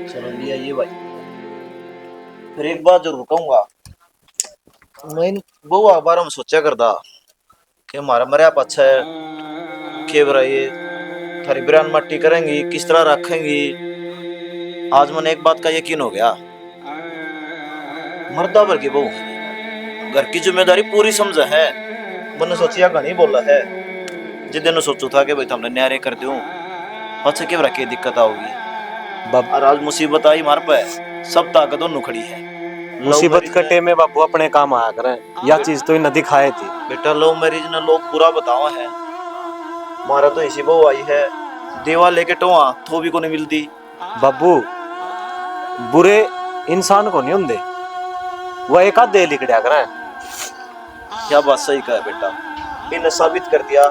E: चलो लिया ये भाई, फिर एक बात जरूर कहूंगा, मैं बहुआ बारे में सोचा करता कि हमारा मरिया पच्छा है के ये थारी बिरान मट्टी करेंगी किस तरह रखेंगी। आज मैंने एक बात का यकीन हो गया, मर्दा भर की बहू घर की जिम्मेदारी पूरी समझा है। मैंने सोचिया का नहीं बोला है, जिस दिन सोचू था कि भाई तुमने न्यारे कर दूं, अच्छा के के दिक्कत आओगी, और आज मुसीबत आई मार पे सब ताकत दोनों खड़ी है।
F: मुसीबत के टेम में बाबू अपने काम आया करें, यह चीज तो इन्हें दिखाई थी।
E: बेटा लव मैरिज ने लोग पूरा बतावा है, मारा तो इसी बहू आई है, देवा लेके टोआ तो भी को नहीं मिलती।
F: बाबू बुरे इंसान को नहीं होंगे, वह एक आध दे लिखड़ा करें।
E: क्या बात सही कहा बेटा, इन्हें साबित कर दिया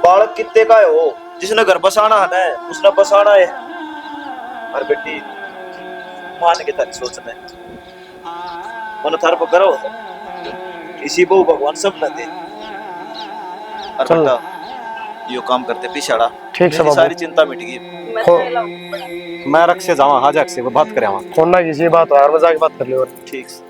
E: बालक कितने का है वो, जिसने घर बसाना है ना उसने बसाना है। और बेटी मान के तारी सोचना है मन थार पर करो इसी बहू भगवान सब न दे। और
D: चल।
E: बेटा यो काम करते पिछाड़ा
D: ठीक से
E: मेरी
D: बाबू।
E: सारी चिंता मिट गई।
F: मैं रख से जावा हाजा से बात करें।
D: फोन ना किसी बात हो यार, मजाक बात कर ले और
E: ठीक से।